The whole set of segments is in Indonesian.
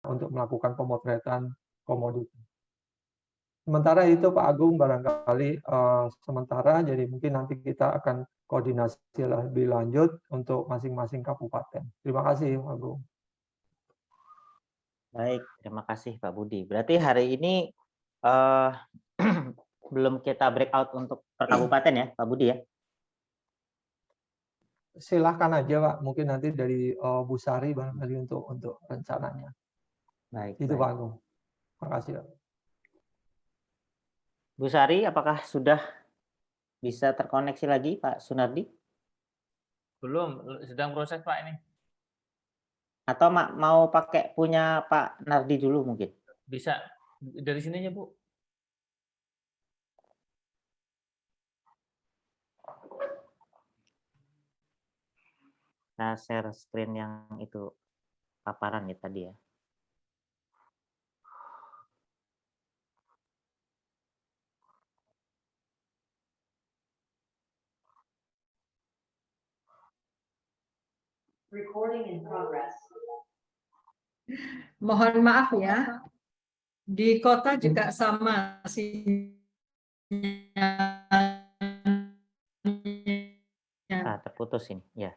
untuk melakukan pemotretan komoditi. Sementara itu Pak Agung barangkali sementara, jadi mungkin nanti kita akan koordinasi lebih lanjut untuk masing-masing kabupaten. Terima kasih Pak Agung. Baik, terima kasih Pak Budi. Berarti hari ini belum kita breakout untuk per kabupaten ya Pak Budi ya? Silahkan aja Pak, mungkin nanti dari Bu Sari barangkali untuk rencananya. Baik. Itu baik. Pak Agung. Terima kasih Pak. Bu Sari, apakah sudah bisa terkoneksi lagi Pak Sunardi? Belum, sedang proses Pak ini. Atau mau pakai punya Pak Nardi dulu mungkin? Bisa dari sininya Bu. Saya share screen yang itu paparan ya tadi ya. Recording in progress. Mohon maaf ya, di kota juga sama sinyalnya. Terputus ini, ya.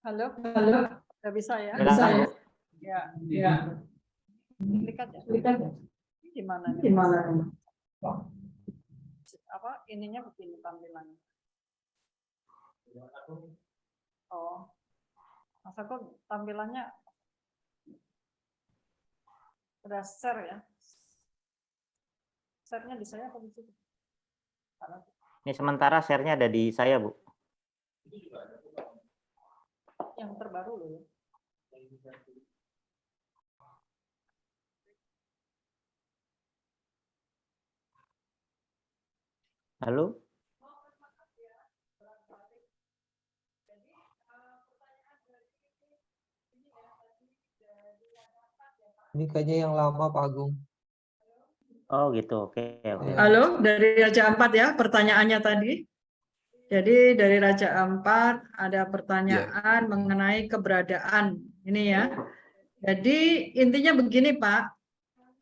Halo, halo, nggak bisa ya? Bisa ya. Ya. Lihat ya. Lihat ya. Gimana nih? Gimana? Apa ininya begini tampilannya? Oh, Mas aku tampilannya udah share ya? Share-nya di saya apa di situ? Ini sementara share-nya ada di saya, Bu. Yang terbaru loh ya. Halo? Ini kayaknya yang lama Pak Agung. Oh gitu, oke. Halo, dari Raja Ampat ya pertanyaannya tadi. Jadi dari Raja Ampat ada pertanyaan mengenai keberadaan ini ya. Jadi intinya begini Pak,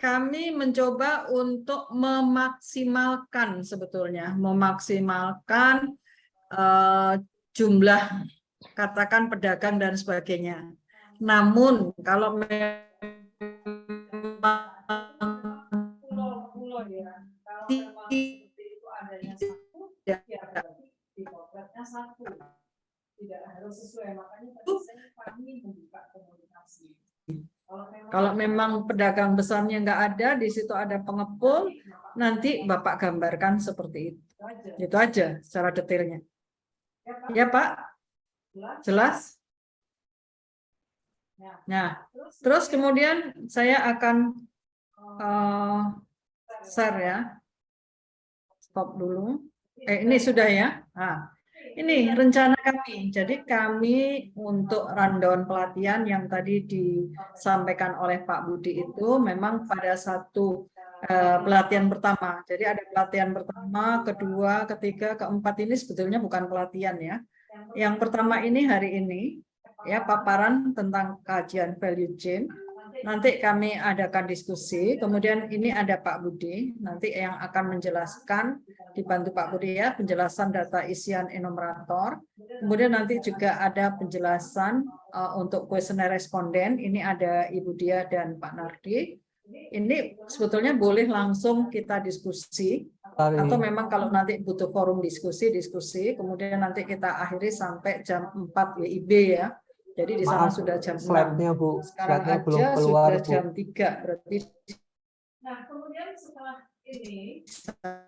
kami mencoba untuk memaksimalkan sebetulnya, memaksimalkan jumlah katakan pedagang dan sebagainya. Namun kalau memang tidak harus sesuai, makanya kami membuka komunikasi. kalau memang pedagang besarnya nggak ada, di situ ada pengepul, nanti Bapak gambarkan seperti itu. Itu aja secara detailnya. Ya Pak? Jelas? Nah, terus kemudian saya akan share ya. Stop dulu. Ini sudah ya. Nah, ini rencana kami. Jadi kami untuk rundown pelatihan yang tadi disampaikan oleh Pak Budi itu memang pada satu pelatihan pertama. Jadi ada pelatihan pertama, kedua, ketiga, keempat ini sebetulnya bukan pelatihan ya. Yang pertama ini hari ini ya paparan tentang kajian value chain. Nanti kami adakan diskusi, kemudian ini ada Pak Budi, nanti yang akan menjelaskan, dibantu Pak Budi ya, penjelasan data isian enumerator. Kemudian nanti juga ada penjelasan untuk kuesioner responden, ini ada Ibu Dia dan Pak Nardi. Ini sebetulnya boleh langsung kita diskusi, atau memang kalau nanti butuh forum diskusi, kemudian nanti kita akhiri sampai jam 4 WIB ya. Jadi di sana sudah jam 6. Slide-nya Bu, Sekarang slide-nya aja belum keluar sudah Bu. jam 3 berarti. Nah, kemudian setelah ini,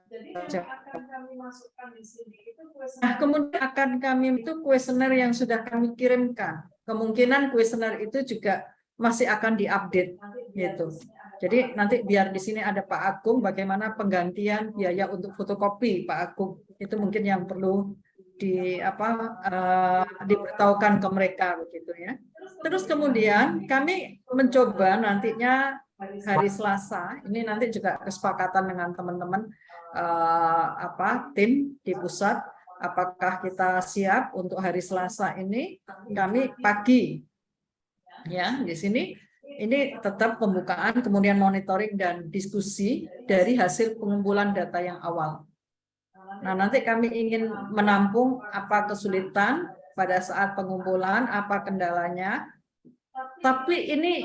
jadi yang akan kami masukkan di sini itu kuesioner. Nah, kemudian akan kami itu kuesioner yang sudah kami kirimkan. Kemungkinan kuesioner itu juga masih akan diupdate gitu. Jadi nanti biar di sini ada Pak Agung, bagaimana penggantian biaya untuk fotokopi Pak Agung itu mungkin yang perlu diberitahukan ke mereka begitu ya. Terus kemudian kami mencoba nantinya hari Selasa, ini nanti juga kesepakatan dengan teman-teman tim di pusat, apakah kita siap untuk hari Selasa ini kami pagi ya di sini ini tetap pembukaan, kemudian monitoring dan diskusi dari hasil pengumpulan data yang awal. Nah, nanti kami ingin menampung apa kesulitan pada saat pengumpulan, apa kendalanya. Tapi ini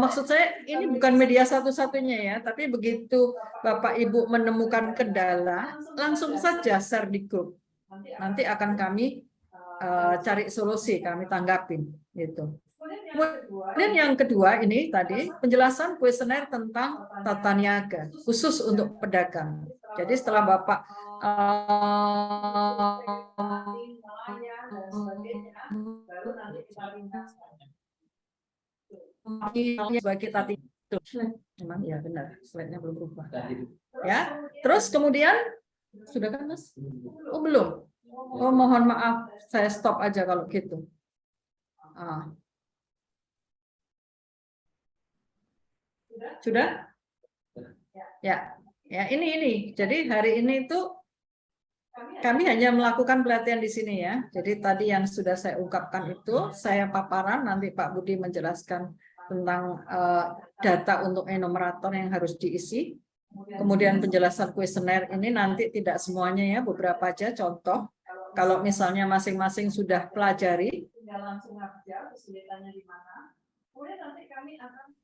maksud saya ini bukan media satu-satunya ya, tapi begitu Bapak Ibu menemukan kendala, langsung saja share di grup. Nanti akan kami cari solusi, kami tanggapin gitu. Kemudian yang kedua ini tadi penjelasan kuesioner tentang tata niaga khusus untuk pedagang. Jadi setelah Bapak kita memang ya benar, slide-nya belum berubah. Ya, terus kemudian sudah kan Mas? Oh belum. Oh mohon maaf, saya stop aja kalau gitu. Sudah? Ya, ya ini. Jadi hari ini itu kami hanya melakukan pelatihan di sini ya. Jadi tadi yang sudah saya ungkapkan itu saya paparan, nanti Pak Budi menjelaskan tentang data untuk enumerator yang harus diisi. Kemudian penjelasan kuesioner ini nanti tidak semuanya ya, beberapa aja contoh. Kalau misalnya masing-masing sudah pelajari,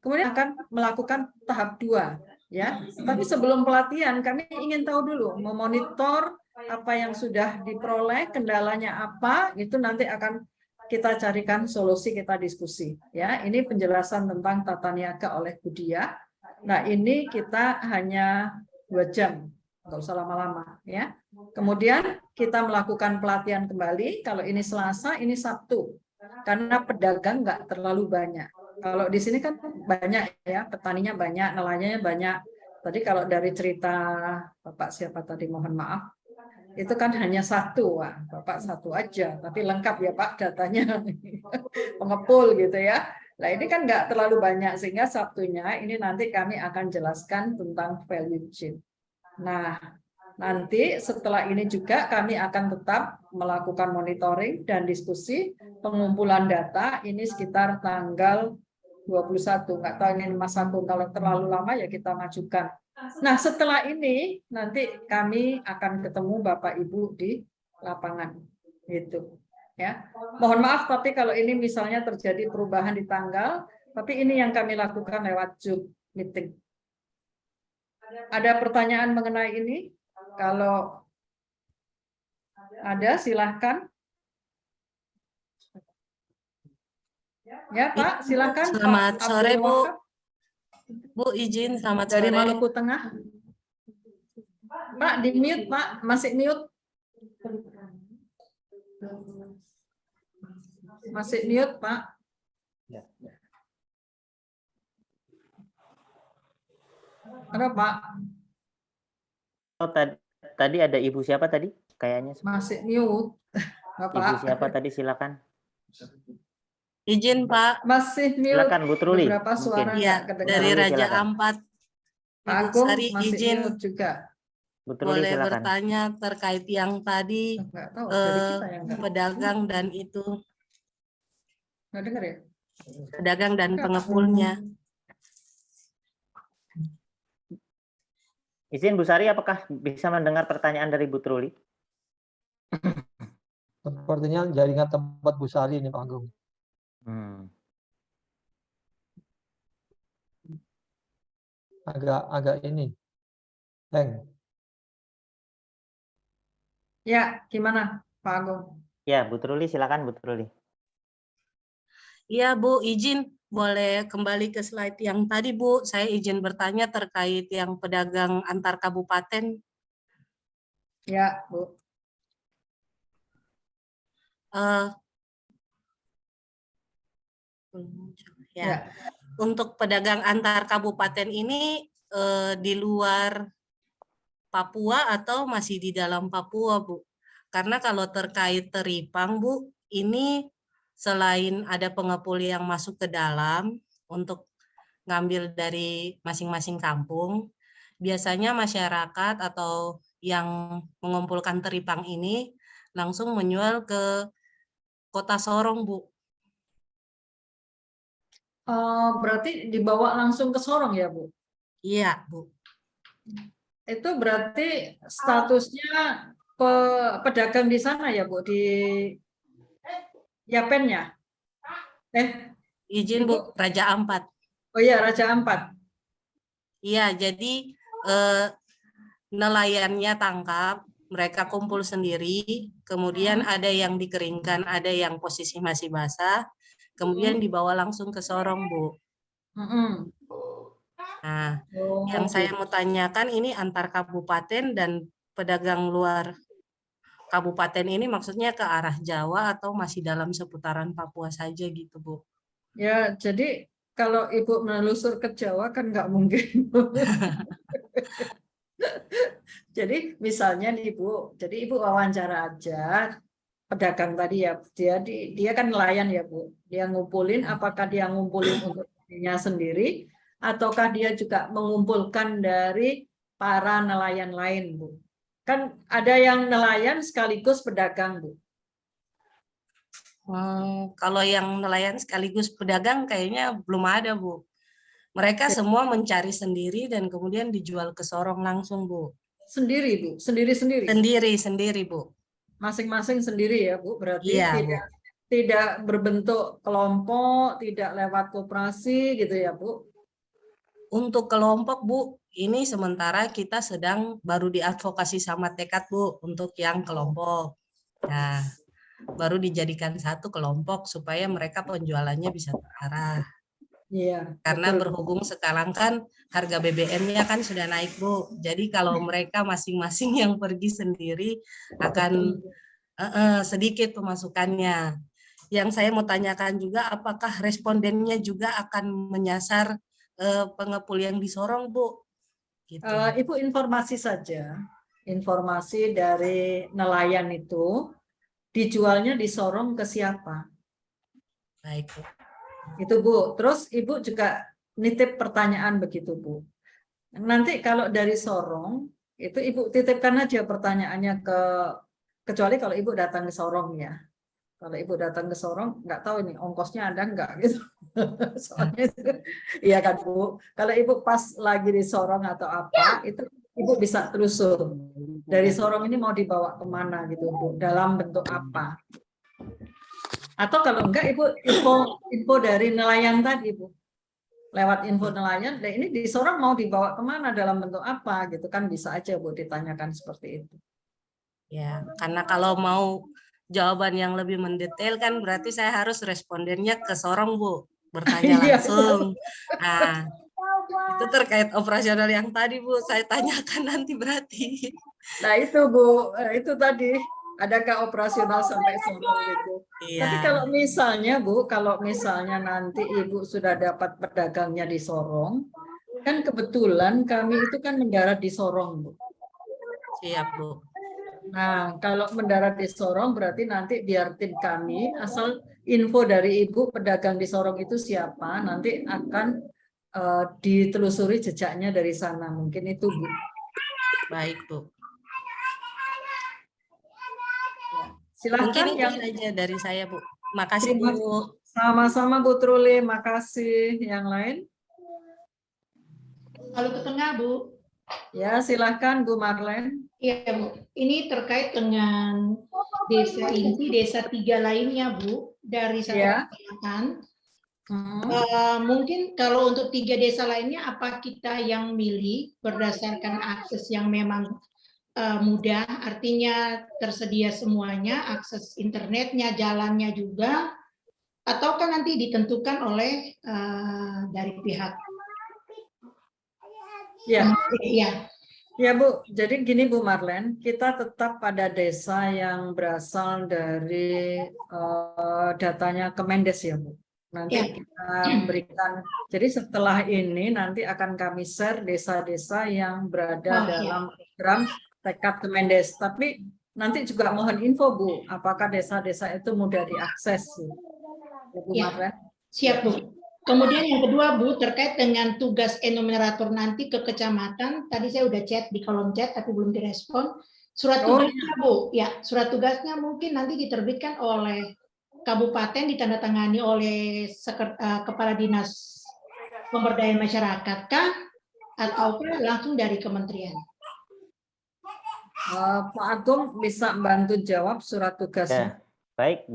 kemudian akan melakukan tahap 2 ya. Tapi sebelum pelatihan kami ingin tahu dulu, memonitor apa yang sudah diperoleh, kendalanya apa, itu nanti akan kita carikan solusi, kita diskusi ya. Ini penjelasan tentang tata niaga oleh Budia. Nah, ini kita hanya 2 jam, nggak usah lama-lama ya. Kemudian kita melakukan pelatihan kembali, kalau ini Selasa, ini Sabtu. Karena pedagang nggak terlalu banyak. Kalau di sini kan banyak ya, petaninya banyak, nelayannya banyak. Tadi kalau dari cerita Bapak siapa tadi, mohon maaf, itu kan hanya 1, Wah, Bapak 1 aja, tapi lengkap ya Pak datanya, pengepul gitu ya. Nah ini kan nggak terlalu banyak, sehingga Sabtunya ini nanti kami akan jelaskan tentang value chain. Nah, nanti setelah ini juga kami akan tetap melakukan monitoring dan diskusi pengumpulan data ini sekitar tanggal 21. Nggak tahu ini Mas Agung, kalau terlalu lama ya kita majukan. Nah setelah ini nanti kami akan ketemu Bapak Ibu di lapangan gitu ya. Mohon maaf tapi kalau ini misalnya terjadi perubahan di tanggal, tapi ini yang kami lakukan lewat Zoom meeting. Ada pertanyaan mengenai ini? Kalau ada silahkan. Ya Pak, silahkan. Selamat Pak sore Abdul Bu. Wahab. Bu izin selamat Dari sore. Maluku Tengah. Pak di mute Pak, masih mute. Masih mute Pak. Ada Pak. Oh, tadi ada Ibu siapa tadi? Kayaknya Masih mute. Bapak. Ibu siapa tadi, silakan. Izin Pak. Masih mute. Silakan Bu Truli. Beberapa suara Mungkin. Iya, nggak kedengaran. dari Truli, Raja silakan. Ampat. Pak Ibu Agung Sari masih izin mute juga. Bu Truli, boleh silakan. bertanya terkait yang tadi Nggak tahu, dari kita yang nggak. pedagang dan itu Nggak dengar ya? pedagang dan pengepulnya. Izin Bu Sari, apakah bisa mendengar pertanyaan dari Bu Truli? Sepertinya jaringan tempat Bu Sari ini Pak Agung. Agak ini. Heng. Ya, gimana Pak Agung? Ya, Bu Truli, silakan Bu Truli. Iya Bu, izin boleh kembali ke slide yang tadi Bu. Saya izin bertanya terkait yang pedagang antar kabupaten. Ya, Bu. Ya. Untuk pedagang antar kabupaten ini di luar Papua atau masih di dalam Papua, Bu? Karena kalau terkait teripang, Bu, ini selain ada pengepul yang masuk ke dalam untuk ngambil dari masing-masing kampung, biasanya masyarakat atau yang mengumpulkan teripang ini langsung menjual ke Kota Sorong, Bu. Berarti dibawa langsung ke Sorong ya, Bu? Iya, Bu. Itu berarti statusnya pedagang di sana ya, Bu, di Yapennya? Izin, Bu, Raja Ampat. Oh iya, Raja Ampat. Iya, jadi nelayannya tangkap, mereka kumpul sendiri, kemudian ada yang dikeringkan, ada yang posisi masih basah, kemudian dibawa langsung ke Sorong, Bu. Nah, yang saya mau tanyakan ini antar kabupaten dan pedagang luar kabupaten ini maksudnya ke arah Jawa atau masih dalam seputaran Papua saja gitu, Bu? Ya, jadi kalau Ibu menelusur ke Jawa kan nggak mungkin. Jadi misalnya nih Bu, jadi Ibu wawancara aja pedagang tadi ya, dia kan nelayan ya Bu, dia ngumpulin, apakah dia ngumpulin untuk dirinya sendiri, ataukah dia juga mengumpulkan dari para nelayan lain Bu? Kan ada yang nelayan sekaligus pedagang Bu. Kalau yang nelayan sekaligus pedagang kayaknya belum ada, Bu. Mereka semua mencari sendiri dan kemudian dijual ke Sorong langsung, Bu. Sendiri Bu, sendiri-sendiri. Sendiri, Bu. Masing-masing sendiri ya Bu, berarti Iya, Bu. tidak berbentuk kelompok, tidak lewat koperasi gitu ya Bu. Untuk kelompok, Bu, ini sementara kita sedang baru diadvokasi sama tekad, Bu, untuk yang kelompok. Nah, baru dijadikan satu kelompok supaya mereka penjualannya bisa terarah. Iya. Karena betul. berhubung sekarang kan harga BBM-nya kan sudah naik, Bu. Jadi kalau mereka masing-masing yang pergi sendiri akan sedikit pemasukannya. Yang saya mau tanyakan juga, apakah respondennya juga akan menyasar pengepul yang di Sorong, Bu? Gitu. Ibu informasi saja, informasi dari nelayan itu dijualnya di Sorong ke siapa? Baik, Bu. Itu Bu. Terus Ibu juga nitip pertanyaan begitu Bu. Nanti kalau dari Sorong itu Ibu titipkan aja pertanyaannya kecuali kalau Ibu datang ke Sorong ya. Kalau Ibu datang ke Sorong, nggak tahu ini ongkosnya ada nggak gitu. Soalnya iya kan Bu. Kalau Ibu pas lagi di Sorong atau apa, itu Ibu bisa telusur. Dari Sorong ini mau dibawa kemana gitu Bu, dalam bentuk apa. Atau kalau enggak Ibu info dari nelayan tadi Bu. Lewat info nelayan, nah ini di Sorong mau dibawa kemana, dalam bentuk apa gitu kan bisa aja Bu ditanyakan seperti itu. Ya, karena kalau mau jawaban yang lebih mendetail kan berarti saya harus respondennya ke Sorong, Bu, bertanya langsung. Nah, itu terkait operasional yang tadi, Bu, saya tanyakan nanti berarti. Nah itu Bu, itu tadi adakah operasional sampai Sorong gitu. Iya. Tapi kalau misalnya Bu, kalau misalnya nanti Ibu sudah dapat pedagangnya di Sorong, kan kebetulan kami itu kan mendarat di Sorong Bu. Siap, Bu. Nah, kalau mendarat di Sorong berarti nanti biar tim kami, asal info dari Ibu pedagang di Sorong itu siapa, nanti akan ditelusuri jejaknya dari sana. Mungkin itu Bu. Baik, Bu. Silahkan. Mungkin itu saja dari saya, Bu. Makasih, Bu. Sama-sama Bu Truli, makasih. Yang lain? Kalau ke tengah, Bu. Ya, silahkan Bu Marlen. Iya, Bu. Ini terkait dengan desa inti, desa 3 lainnya, Bu, dari satu kecamatan. Mungkin kalau untuk 3 desa lainnya, apa kita yang milih berdasarkan akses yang memang mudah, artinya tersedia semuanya, akses internetnya, jalannya juga, ataukah nanti ditentukan oleh dari pihak? Ya. Ya. Ya Bu, jadi gini Bu Marlen, kita tetap pada desa yang berasal dari datanya Kemendes ya Bu. Nanti kita berikan, jadi setelah ini nanti akan kami share desa-desa yang berada dalam program tekad Kemendes. Tapi nanti juga mohon info Bu, apakah desa-desa itu mudah diakses? Bu Ya. Marlen. Siap, Bu. Kemudian yang kedua, Bu, terkait dengan tugas enumerator nanti ke kecamatan. Tadi saya udah chat di kolom chat, tapi belum direspon. Surat Oh, tugasnya, Bu. Ya, surat tugasnya mungkin nanti diterbitkan oleh kabupaten, ditandatangani oleh Kepala Dinas Pemberdayaan Masyarakat kah? Atau langsung dari kementerian? Pak Agung bisa bantu jawab surat tugasnya. Baik.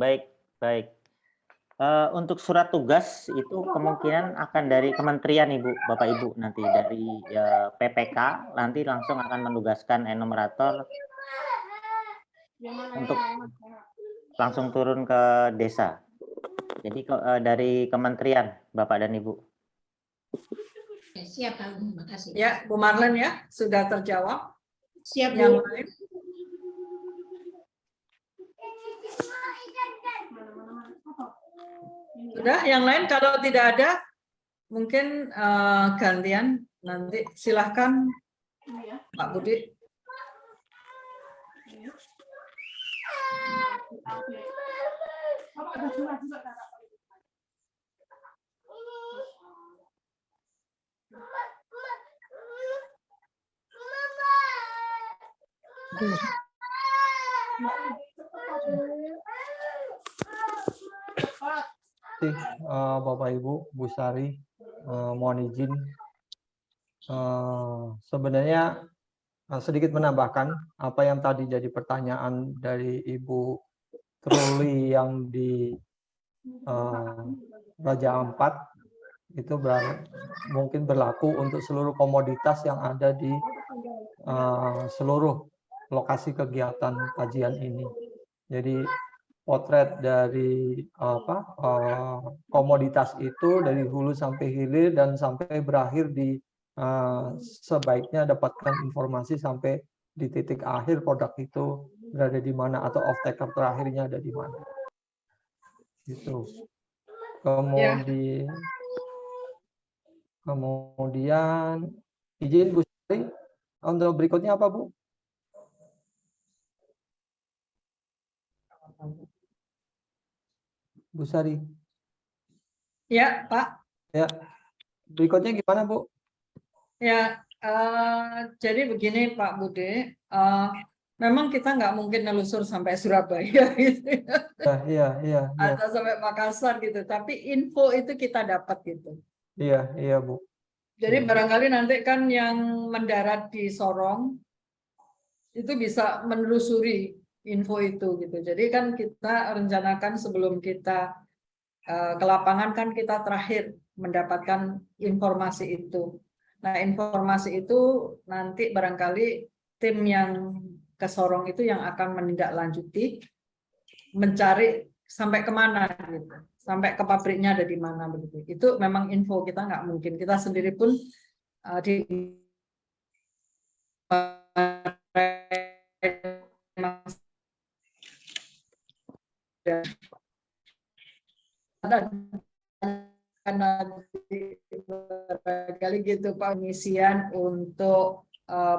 Untuk surat tugas itu kemungkinan akan dari kementerian Ibu, Bapak Ibu, nanti dari PPK nanti langsung akan menugaskan enumerator untuk langsung turun ke desa. Jadi dari kementerian Bapak dan Ibu. Siap, Pak. Terima kasih. Ya, Bu Marlen ya, sudah terjawab. Siap, Bu. Yang lain? Sudah, yang lain kalau tidak ada, mungkin gantian nanti silahkan Pak Budi. Bapak Ibu, Bu Sari, mohon izin. Sebenarnya sedikit menambahkan apa yang tadi jadi pertanyaan dari Ibu Truli yang di Raja Ampat itu mungkin berlaku untuk seluruh komoditas yang ada di seluruh lokasi kegiatan kajian ini. Jadi potret dari komoditas itu dari hulu sampai hilir dan sampai berakhir di sebaiknya dapatkan informasi sampai di titik akhir produk itu berada di mana atau off taker terakhirnya ada di mana. Gitu. Kemudian izin Bu Sari, untuk berikutnya apa Bu? Bu Sari. Ya, Pak. Ya, berikutnya gimana Bu? Ya, jadi begini Pak Budi, memang kita nggak mungkin nelusur sampai Surabaya gitu ya. Iya. Atau sampai Makassar gitu, tapi info itu kita dapat gitu. Iya Bu. Jadi barangkali nanti kan yang mendarat di Sorong itu bisa menelusuri info itu gitu. Jadi kan kita rencanakan sebelum kita ke lapangan kan kita terakhir mendapatkan informasi itu. Nah, informasi itu nanti barangkali tim yang ke Sorong itu yang akan menindaklanjuti, mencari sampai kemana gitu, sampai ke pabriknya ada di mana begitu. Itu memang info kita nggak mungkin. Kita sendiri pun di kali gitu pengisian untuk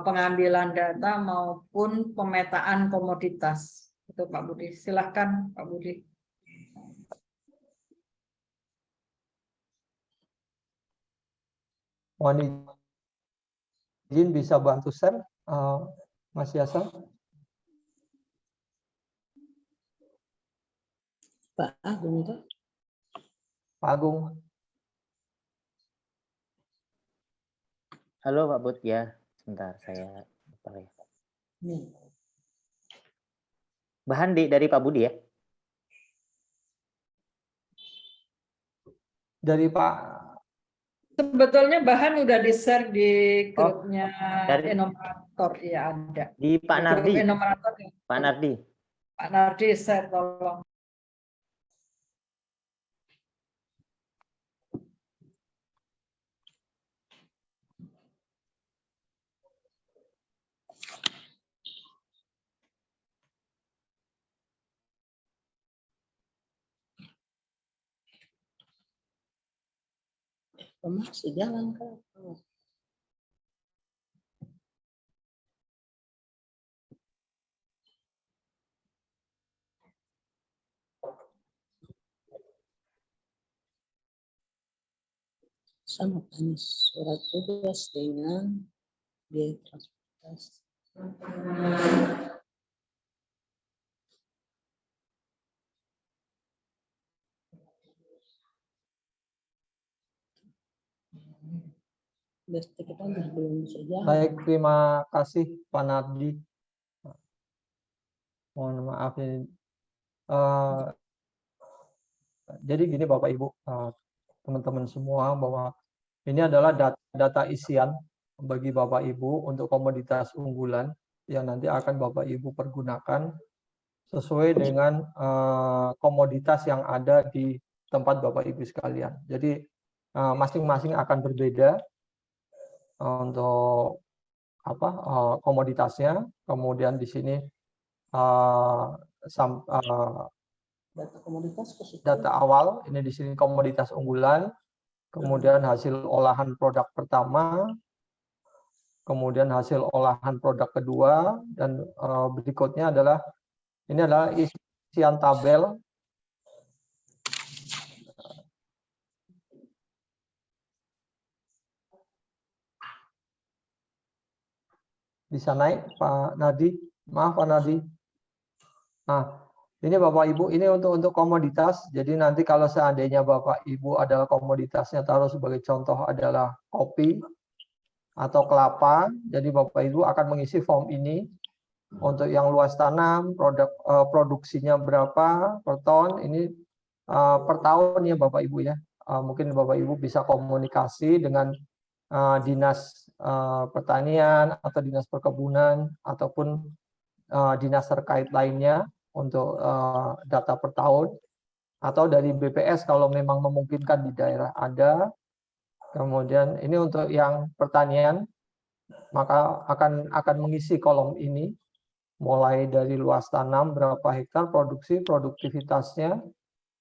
pengambilan data maupun pemetaan komoditas. Itu Pak Budi. Silahkan Pak Budi. Mohon izin bisa bantu share, Mas Yasa. Pak Agung itu. Pak Agung. Halo Pak Bud, ya. Sebentar saya bahan dari Pak Budi ya? Dari Pak. Sebetulnya bahan udah di-share di grupnya dari enumerator, ya ada. di Pak Nardi. Pak Nardi. Pak Nardi share tolong. Masih jalan kan? sama kan surat tugas dengan biaya transportasi. Berarti kita belum bisa jalan. Baik, terima kasih Pak Nardi. Mohon maaf ini. Jadi gini Bapak Ibu, teman-teman semua, bahwa ini adalah data isian bagi Bapak Ibu untuk komoditas unggulan yang nanti akan Bapak Ibu pergunakan sesuai dengan komoditas yang ada di tempat Bapak Ibu sekalian. Jadi masing-masing akan berbeda untuk komoditasnya. Kemudian di sini Data komoditas data awal, ini di sini komoditas unggulan, kemudian hasil olahan produk pertama, kemudian hasil olahan produk kedua, dan berikutnya adalah ini adalah isian tabel bisa naik Pak Nadi, maaf Pak Nadi. Nah, ini Bapak Ibu, ini untuk komoditas. Jadi nanti kalau seandainya Bapak Ibu adalah komoditasnya, taruh sebagai contoh adalah kopi atau kelapa, jadi Bapak Ibu akan mengisi form ini untuk yang luas tanam, produksinya berapa per ton, ini per tahun ya Bapak Ibu ya. Mungkin Bapak Ibu bisa komunikasi dengan dinas pertanian atau dinas perkebunan ataupun dinas terkait lainnya untuk data per tahun, atau dari BPS kalau memang memungkinkan di daerah ada. Kemudian ini untuk yang pertanian, maka akan mengisi kolom ini mulai dari luas tanam berapa hektar, produksi, produktivitasnya,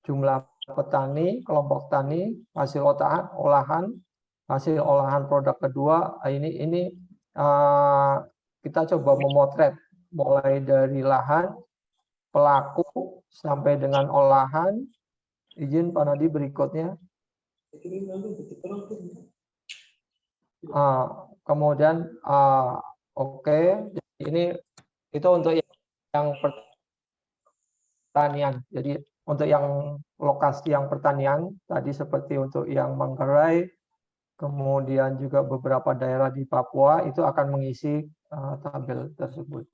jumlah petani, kelompok tani, hasil olahan, hasil olahan produk kedua. Ini kita coba memotret mulai dari lahan, pelaku, sampai dengan olahan. Izin Pak Nadi berikutnya. Kemudian oke, ini itu untuk yang pertanian. Jadi untuk yang lokasi yang pertanian tadi seperti untuk yang Manggarai, kemudian juga beberapa daerah di Papua itu akan mengisi tabel tersebut.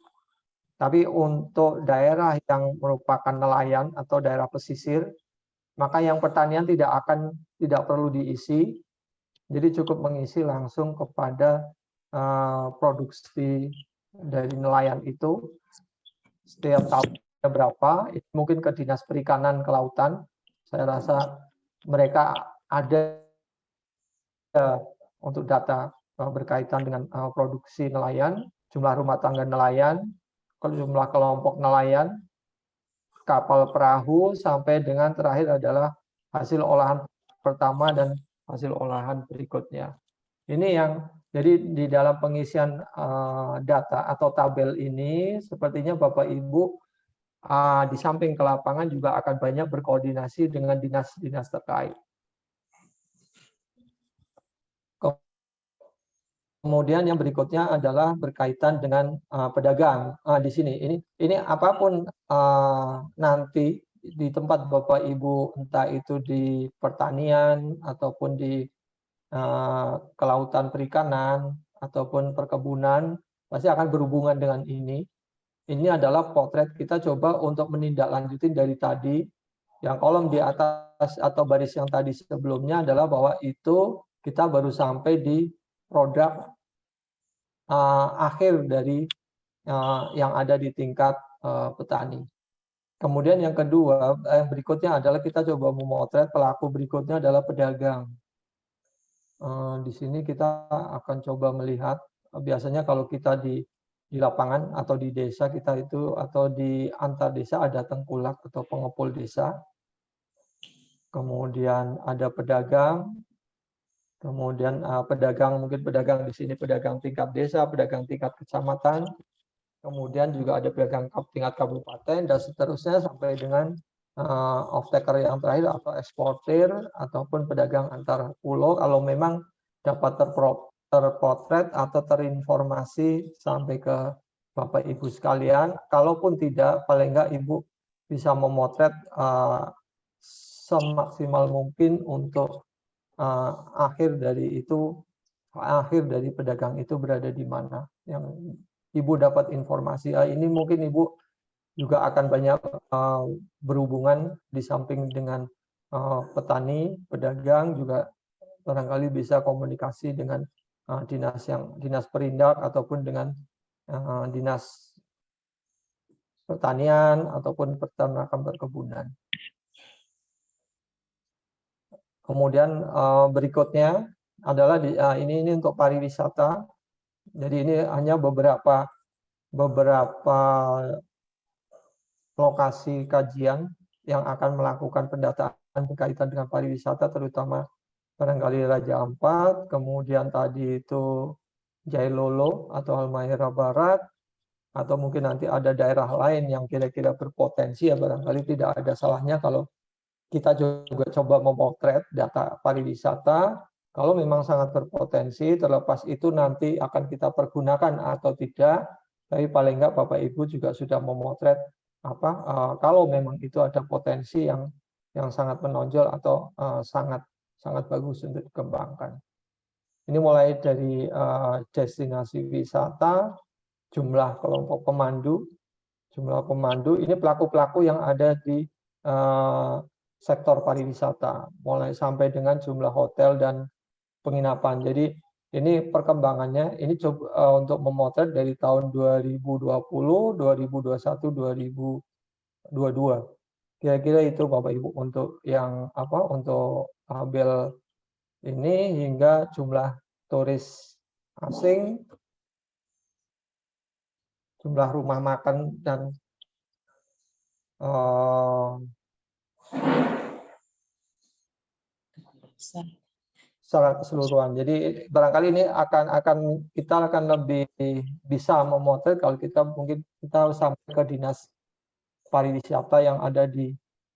Tapi untuk daerah yang merupakan nelayan atau daerah pesisir, maka yang pertanian tidak perlu diisi. Jadi cukup mengisi langsung kepada produksi dari nelayan itu setiap tahunnya berapa. Itu mungkin ke Dinas Perikanan Kelautan. Saya rasa mereka ada untuk data berkaitan dengan produksi nelayan, jumlah rumah tangga nelayan, jumlah kelompok nelayan, kapal perahu, sampai dengan terakhir adalah hasil olahan pertama dan hasil olahan berikutnya. Ini yang jadi di dalam pengisian data atau tabel ini sepertinya Bapak Ibu di samping ke lapangan juga akan banyak berkoordinasi dengan dinas-dinas terkait. Kemudian yang berikutnya adalah berkaitan dengan pedagang. Di sini ini apapun nanti di tempat Bapak Ibu, entah itu di pertanian ataupun di kelautan perikanan ataupun perkebunan, pasti akan berhubungan dengan ini. Ini adalah potret, kita coba untuk menindaklanjuti dari tadi. Yang kolom di atas atau baris yang tadi sebelumnya adalah bahwa itu kita baru sampai di produk akhir dari yang ada di tingkat petani. Kemudian yang kedua, yang berikutnya adalah kita coba memotret pelaku berikutnya adalah pedagang. Di sini kita akan coba melihat, biasanya kalau kita di lapangan atau di desa kita itu, atau di antar desa ada tengkulak atau pengepul desa. Kemudian ada pedagang. Kemudian pedagang, mungkin pedagang di sini pedagang tingkat desa, pedagang tingkat kecamatan. Kemudian juga ada pedagang tingkat kabupaten dan seterusnya sampai dengan off-taker yang terakhir atau eksportir ataupun pedagang antar pulau kalau memang dapat terpotret atau terinformasi sampai ke Bapak Ibu sekalian. Kalaupun tidak, paling enggak Ibu bisa memotret semaksimal mungkin untuk akhir dari pedagang itu berada di mana. Yang Ibu dapat informasi, ini mungkin Ibu juga akan banyak berhubungan di samping dengan petani, pedagang, juga barangkali bisa komunikasi dengan dinas perindak ataupun dengan dinas pertanian ataupun peternakan perkebunan. Kemudian berikutnya adalah ini untuk pariwisata. Jadi ini hanya beberapa lokasi kajian yang akan melakukan pendataan berkaitan dengan pariwisata, terutama barangkali Raja Ampat, kemudian tadi itu Jailolo atau Halmahera Barat, atau mungkin nanti ada daerah lain yang kira-kira berpotensi, ya barangkali tidak ada salahnya kalau kita juga coba memotret data pariwisata. Kalau memang sangat berpotensi, terlepas itu nanti akan kita pergunakan atau tidak, tapi paling enggak Bapak Ibu juga sudah memotret kalau memang itu ada potensi yang sangat menonjol atau sangat bagus untuk dikembangkan. Ini mulai dari destinasi wisata, jumlah kelompok pemandu, ini pelaku-pelaku yang ada di sektor pariwisata, mulai sampai dengan jumlah hotel dan penginapan. Jadi ini perkembangannya, ini coba untuk memotret dari tahun 2020, 2021, 2022. Kira-kira itu Bapak Ibu untuk yang untuk tabel ini hingga jumlah turis asing, jumlah rumah makan dan secara keseluruhan. Jadi barangkali ini kita akan lebih bisa memotret kalau kita harus sampai ke dinas pariwisata yang ada di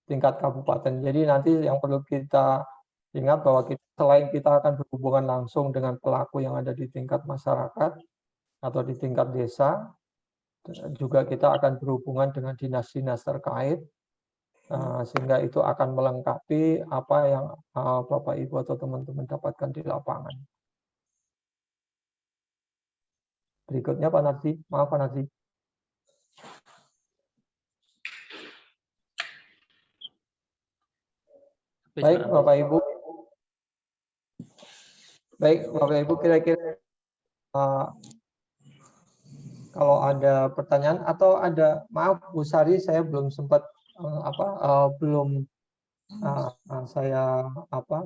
tingkat kabupaten. Jadi nanti yang perlu kita ingat bahwa selain kita akan berhubungan langsung dengan pelaku yang ada di tingkat masyarakat atau di tingkat desa, juga kita akan berhubungan dengan dinas-dinas terkait, sehingga itu akan melengkapi apa yang Bapak Ibu atau teman-teman dapatkan di lapangan. Berikutnya Pak Nardi, maaf Pak Nardi. Baik Bapak Ibu. Baik Bapak Ibu, kira-kira kalau ada pertanyaan atau ada, maaf Bu Sari, saya belum sempat belum saya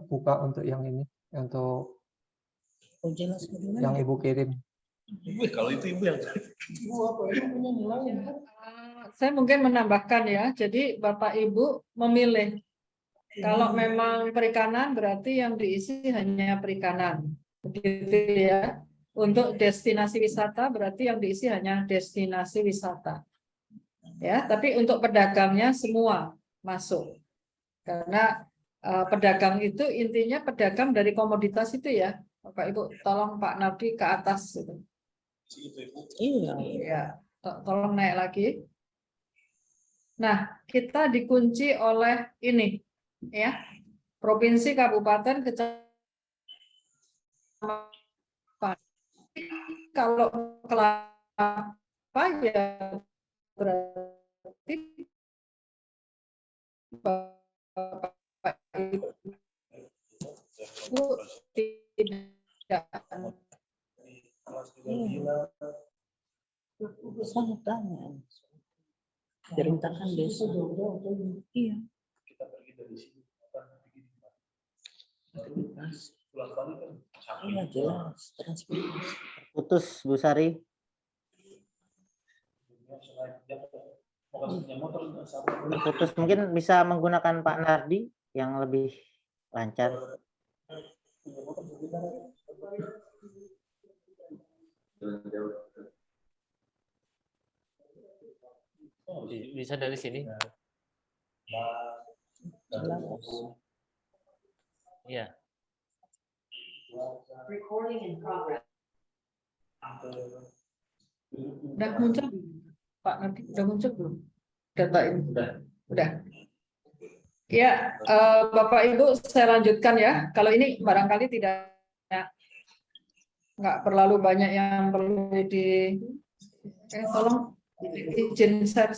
buka untuk yang ini, untuk yang Ibu kirim. Kalau itu Ibu yang Saya mungkin menambahkan ya, jadi Bapak Ibu memilih. Kalau memang perikanan berarti yang diisi hanya perikanan, begitu ya. Untuk destinasi wisata berarti yang diisi hanya destinasi wisata. Ya, tapi untuk pedagangnya semua masuk. Karena pedagang itu intinya pedagang dari komoditas itu ya. Bapak Ibu, tolong Pak Nardi ke atas gitu. Iya. Ya, tolong naik lagi. Nah, kita dikunci oleh ini ya. Provinsi, kabupaten, kecamatan. Kalau kelapa ya berarti Bapak Ibu tidak Sangat banyak. Ceritakan desa. Iya. kita pergi dari sini Iya jelas. Transportasi. Putus Bu Sari. Putus, mungkin bisa menggunakan Pak Nardi yang lebih lancar. Bisa dari sini. Iya. Udah muncul, Pak, nanti udah muncul belum data ini? Udah. Ya, Bapak Ibu, saya lanjutkan ya. Kalau ini barangkali tidak, nggak terlalu banyak yang perlu tolong izin share.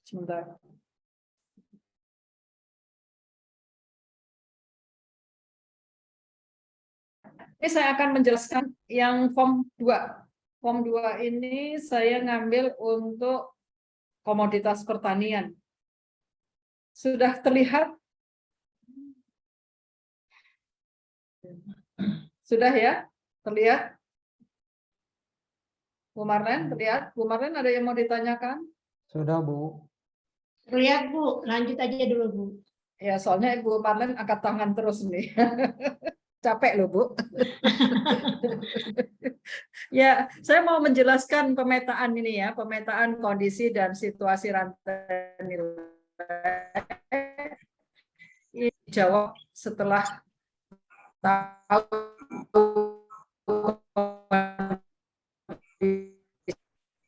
Sebentar. Ini saya akan menjelaskan yang form 2. Form 2 ini saya ngambil untuk komoditas pertanian. Sudah terlihat? Sudah ya? Terlihat? Bu Marlen, terlihat? Bu Marlen, ada yang mau ditanyakan? Sudah, Bu. Terlihat Bu, lanjut aja dulu Bu. Ya, soalnya Ibu Marlen angkat tangan terus nih. Capek loh, Bu. Ya, saya mau menjelaskan pemetaan ini ya, pemetaan kondisi dan situasi rantai nilai. Ini dijawab setelah tahu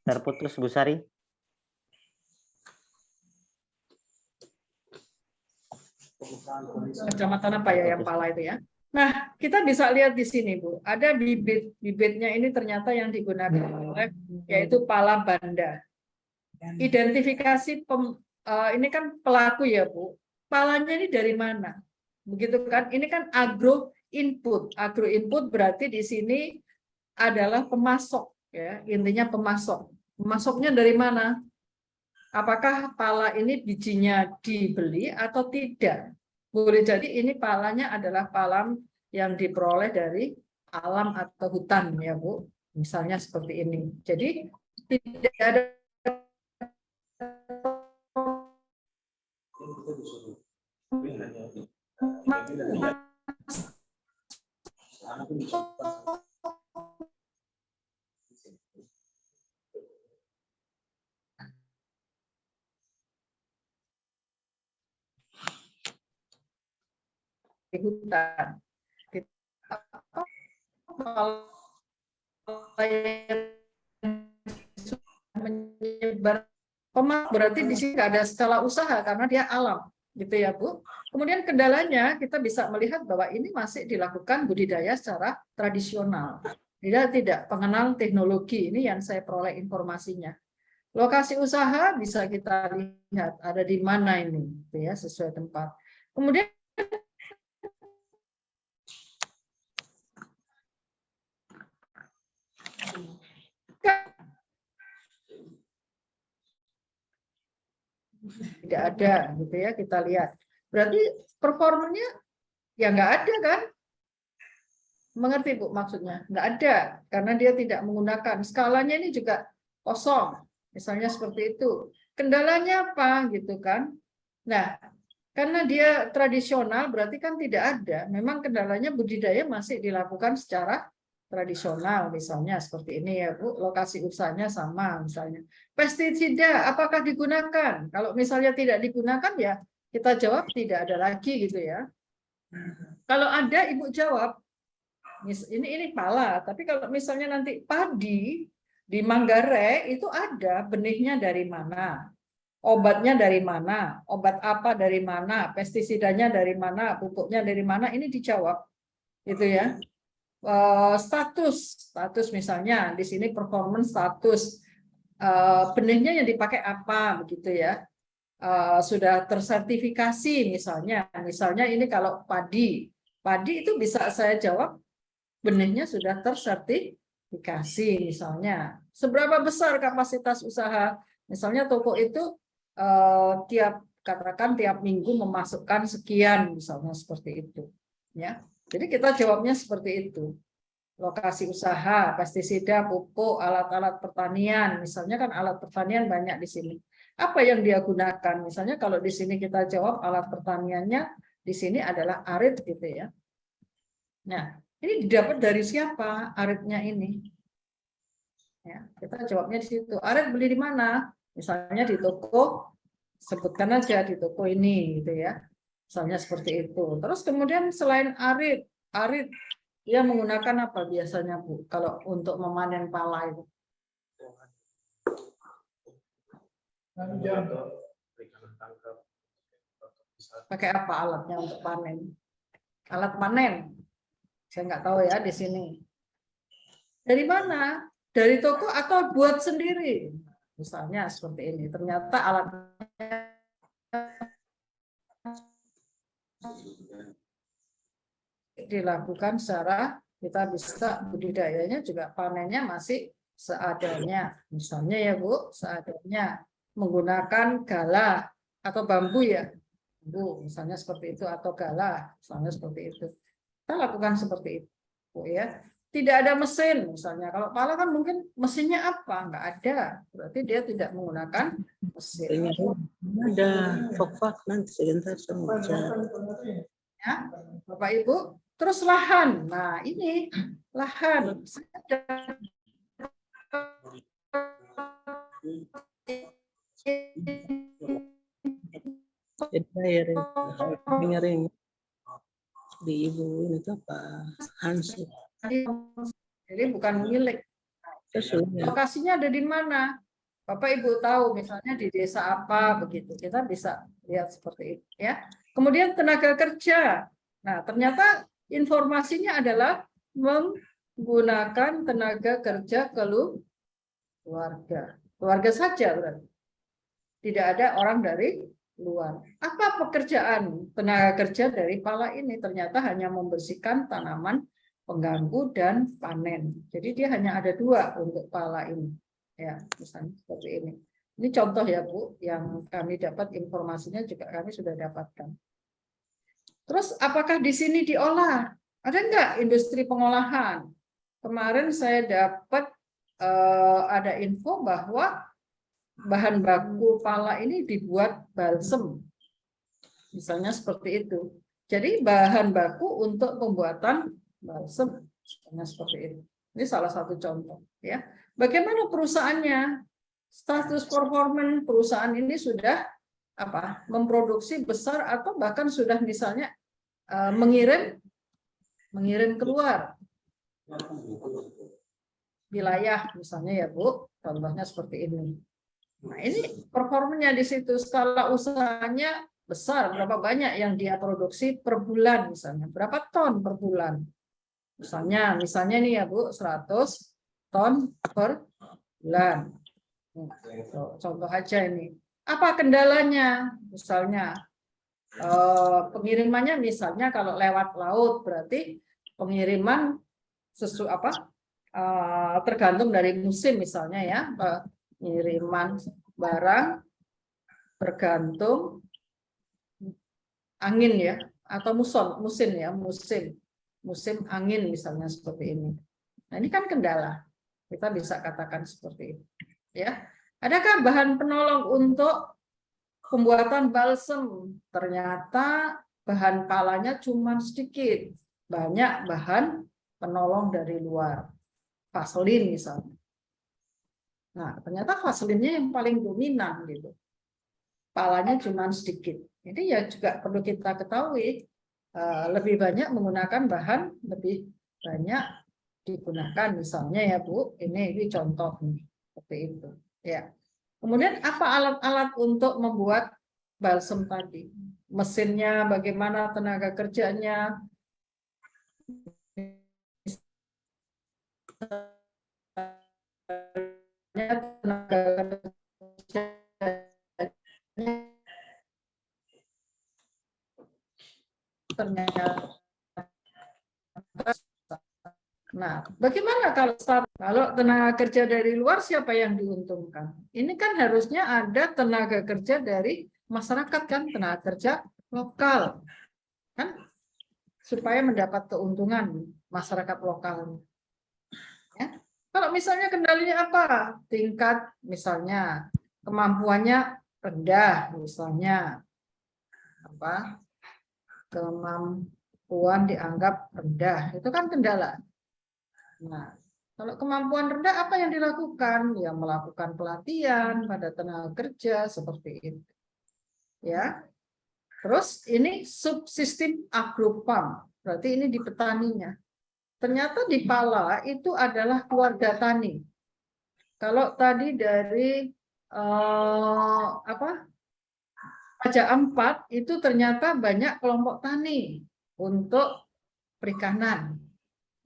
Terputus Bu Sari. kecamatan apa ya yang pala itu ya. Nah, kita bisa lihat di sini, Bu. Ada bibitnya ini ternyata yang digunakan oleh yaitu pala banda. Identifikasi ini kan pelaku ya, Bu. Palanya ini dari mana? Begitu kan? Ini kan agro input. Agro input berarti di sini adalah pemasok ya, intinya pemasok. Pemasoknya dari mana? Apakah pala ini bijinya dibeli atau tidak? Boleh jadi ini palanya adalah pala yang diperoleh dari alam atau hutan ya Bu. Misalnya seperti ini. Jadi tidak ada di hutan. Menyebar berarti di sini ada skala usaha karena dia alam, gitu ya Bu. Kemudian kendalanya kita bisa melihat bahwa ini masih dilakukan budidaya secara tradisional. Tidak pengenal teknologi, ini yang saya peroleh informasinya. Lokasi usaha bisa kita lihat ada di mana ini, gitu ya, sesuai tempat. Kemudian tidak ada, gitu ya, kita lihat. Berarti performanya ya nggak ada kan? Mengerti Bu maksudnya? Nggak ada, karena dia tidak menggunakan. Skalanya ini juga kosong, misalnya seperti itu. Kendalanya apa gitu kan? Nah, karena dia tradisional berarti kan tidak ada. Memang kendalanya budidaya masih dilakukan secara tradisional, misalnya seperti ini ya Bu, lokasi usahanya sama misalnya. Pestisida apakah digunakan? Kalau misalnya tidak digunakan ya kita jawab tidak ada lagi gitu ya. Kalau ada Ibu jawab, ini pala, tapi kalau misalnya nanti padi di Manggarai itu ada benihnya dari mana? Obatnya dari mana? Obat apa dari mana? Pestisidanya dari mana? Pupuknya dari mana? Ini dijawab. Gitu ya. Status misalnya di sini performance status benihnya yang dipakai apa begitu ya, sudah tersertifikasi misalnya ini kalau padi itu bisa saya jawab benihnya sudah tersertifikasi misalnya. Seberapa besar kapasitas usaha misalnya toko itu tiap minggu memasukkan sekian misalnya seperti itu ya. Jadi kita jawabnya seperti itu. lokasi usaha, pestisida, pupuk, alat-alat pertanian. Misalnya kan alat pertanian banyak di sini. Apa yang dia gunakan? Misalnya kalau di sini kita jawab alat pertaniannya di sini adalah arit gitu ya. Nah, ini didapat dari siapa aritnya ini? Ya, kita jawabnya di situ. Arit beli di mana? Misalnya di toko, sebutkan aja di toko ini gitu ya. Misalnya seperti itu. Terus kemudian selain arit dia menggunakan apa biasanya Bu? Kalau untuk memanen pala itu? Pakai apa alatnya untuk panen? Alat panen? Saya nggak tahu ya di sini. Dari mana? Dari toko atau buat sendiri? Misalnya seperti ini. Ternyata alatnya dilakukan secara kita bisa budidayanya juga panennya masih seadanya. Misalnya ya Bu, seadanya menggunakan gala atau bambu ya. Bu, misalnya seperti itu atau gala, misalnya seperti itu. Kita lakukan seperti itu Bu ya. Tidak ada mesin misalnya. Kalau pala kan mungkin mesinnya apa? Nggak ada. Berarti dia tidak menggunakan mesin. Ada fok-fok nanti sebentar sama Ya, Bapak Ibu. Terus lahan. Nah, ini lahan. dengerin di ibu ini tuh apa hansip. Jadi bukan milik. Lokasinya ada di mana? Bapak Ibu tahu misalnya di desa apa begitu. Kita bisa lihat seperti itu ya. Kemudian tenaga kerja. Nah, ternyata informasinya adalah menggunakan tenaga kerja keluarga. Keluarga saja berarti. Tidak ada orang dari luar. Apa pekerjaan tenaga kerja dari pala ini? Ternyata hanya membersihkan tanaman pengganggu dan panen. Jadi dia hanya ada 2 untuk pala ini. Ya, misalnya seperti ini. Ini contoh ya Bu, yang kami dapat informasinya juga kami sudah dapatkan. Terus apakah di sini diolah? Ada enggak industri pengolahan? Kemarin saya dapat ada info bahwa bahan baku pala ini dibuat balsem. Misalnya seperti itu. Jadi bahan baku untuk pembuatan balsem. Misalnya seperti itu. Ini salah satu contoh. Ya. Bagaimana perusahaannya? Status performance perusahaan ini sudah memproduksi besar atau bahkan sudah misalnya mengirim keluar wilayah misalnya ya Bu, contohnya seperti ini. Nah, ini performanya di situ, skala usahanya besar, berapa banyak yang dia produksi per bulan misalnya, berapa ton per bulan. Misalnya nih ya Bu, 100 ton per bulan. Contoh aja ini. Apa kendalanya? Misalnya pengirimannya misalnya kalau lewat laut berarti pengiriman tergantung dari musim misalnya ya. Pengiriman barang tergantung angin ya atau musim angin misalnya seperti ini. Nah, ini kan kendala. Kita bisa katakan seperti itu. Ya. Adakah bahan penolong untuk pembuatan balsem? Ternyata bahan palanya cuma sedikit. Banyak bahan penolong dari luar. Vaselin misalnya. Nah, ternyata vaselinnya yang paling dominan gitu. Palanya cuma sedikit. Jadi ya juga perlu kita ketahui lebih banyak menggunakan bahan lebih banyak digunakan misalnya ya Bu, ini contoh nih seperti itu ya. Kemudian apa alat-alat untuk membuat balsem tadi? Mesinnya bagaimana, tenaga kerjanya? Tenaga kerjanya ternyata. Nah, bagaimana kalau tenaga kerja dari luar siapa yang diuntungkan? Ini kan harusnya ada tenaga kerja dari masyarakat kan, tenaga kerja lokal. Kan supaya mendapat keuntungan masyarakat lokal. Ya. Kalau misalnya kendalinya apa? Tingkat misalnya kemampuannya rendah, misalnya apa? Kemampuan dianggap rendah, itu kan kendala. Nah, kalau kemampuan rendah apa yang dilakukan? Ya melakukan pelatihan pada tenaga kerja seperti itu. Ya. Terus ini subsistem agrofarm, berarti ini di petaninya. Ternyata di Pala itu adalah keluarga tani. Kalau tadi dari Raja Ampat itu ternyata banyak kelompok tani untuk perikanan.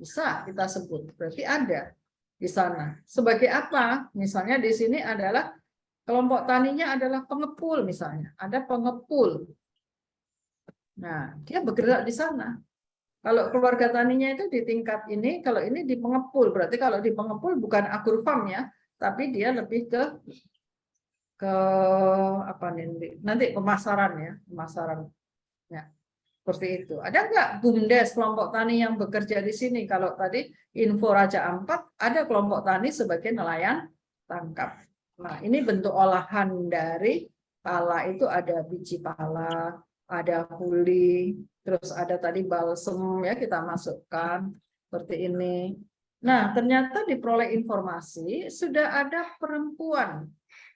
Bisa kita sebut, berarti ada di sana. Sebagai apa? Misalnya di sini adalah kelompok taninya adalah pengepul misalnya. Ada pengepul. Nah, dia bergerak di sana. Kalau keluarga taninya itu di tingkat ini, kalau ini di pengepul. Berarti kalau di pengepul bukan agrofarm ya, tapi dia lebih ke apa nih? Nanti pemasaran ya, pemasaran. Ya. Seperti itu. Ada nggak BUMDes kelompok tani yang bekerja di sini? Kalau tadi info Raja Ampat ada kelompok tani sebagai nelayan tangkap. Nah, ini bentuk olahan dari pala itu ada biji pala, ada huli, terus ada tadi balsem ya kita masukkan seperti ini. Nah, ternyata diperoleh informasi sudah ada perempuan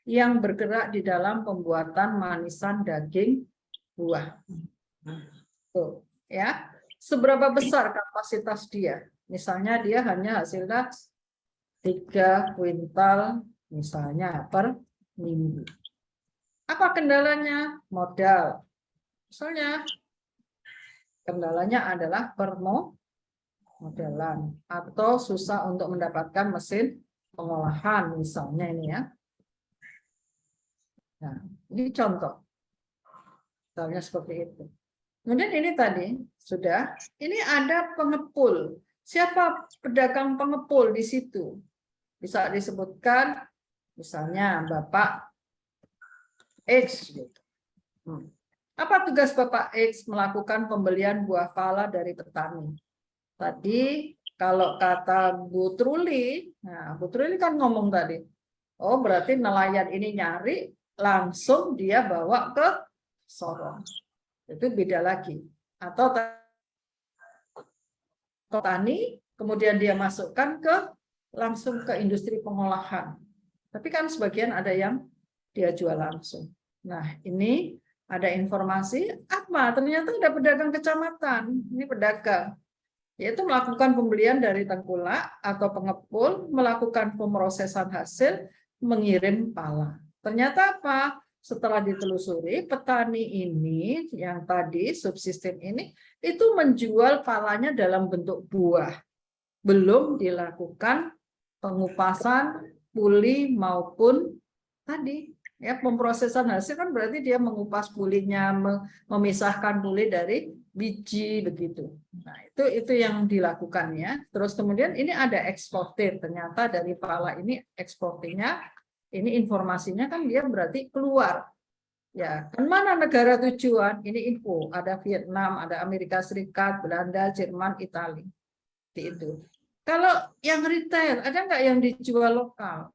yang bergerak di dalam pembuatan manisan daging buah. Tuh, ya. Seberapa besar kapasitas dia? Misalnya dia hanya hasilnya 3 kuintal misalnya per minggu. Apa kendalanya? Modal. Misalnya kendalanya adalah permodalan atau susah untuk mendapatkan mesin pengolahan misalnya ini ya. Nah, ini contoh. Misalnya seperti itu. Kemudian ini tadi sudah, ini ada pengepul. Siapa pedagang pengepul di situ? Bisa disebutkan misalnya Bapak X. Apa tugas Bapak X? Melakukan pembelian buah pala dari petani. Tadi kalau kata Bu Truli, nah Bu Truli kan ngomong tadi, oh berarti nelayan ini nyari, langsung dia bawa ke Sorong. Itu beda lagi. Atau petani, kemudian dia masukkan langsung ke industri pengolahan. Tapi kan sebagian ada yang dia jual langsung. Nah, ini ada informasi apa? Ternyata ada pedagang kecamatan. Ini pedagang. Yaitu melakukan pembelian dari tengkulak atau pengepul, melakukan pemrosesan hasil, mengirim pala. Ternyata apa? Setelah ditelusuri, petani ini yang tadi subsistem ini itu menjual palanya dalam bentuk buah. Belum dilakukan pengupasan, puli maupun tadi ya pemrosesan hasil kan berarti dia mengupas pulinya, memisahkan puli dari biji begitu. Nah, itu yang dilakukan ya. Terus kemudian ini ada eksportir. Ternyata dari pala ini eksportirnya ini informasinya kan dia berarti keluar. Ya, kan mana negara tujuan? Ini info, ada Vietnam, ada Amerika Serikat, Belanda, Jerman, Italia. Itu. Kalau yang retail, ada nggak yang dijual lokal?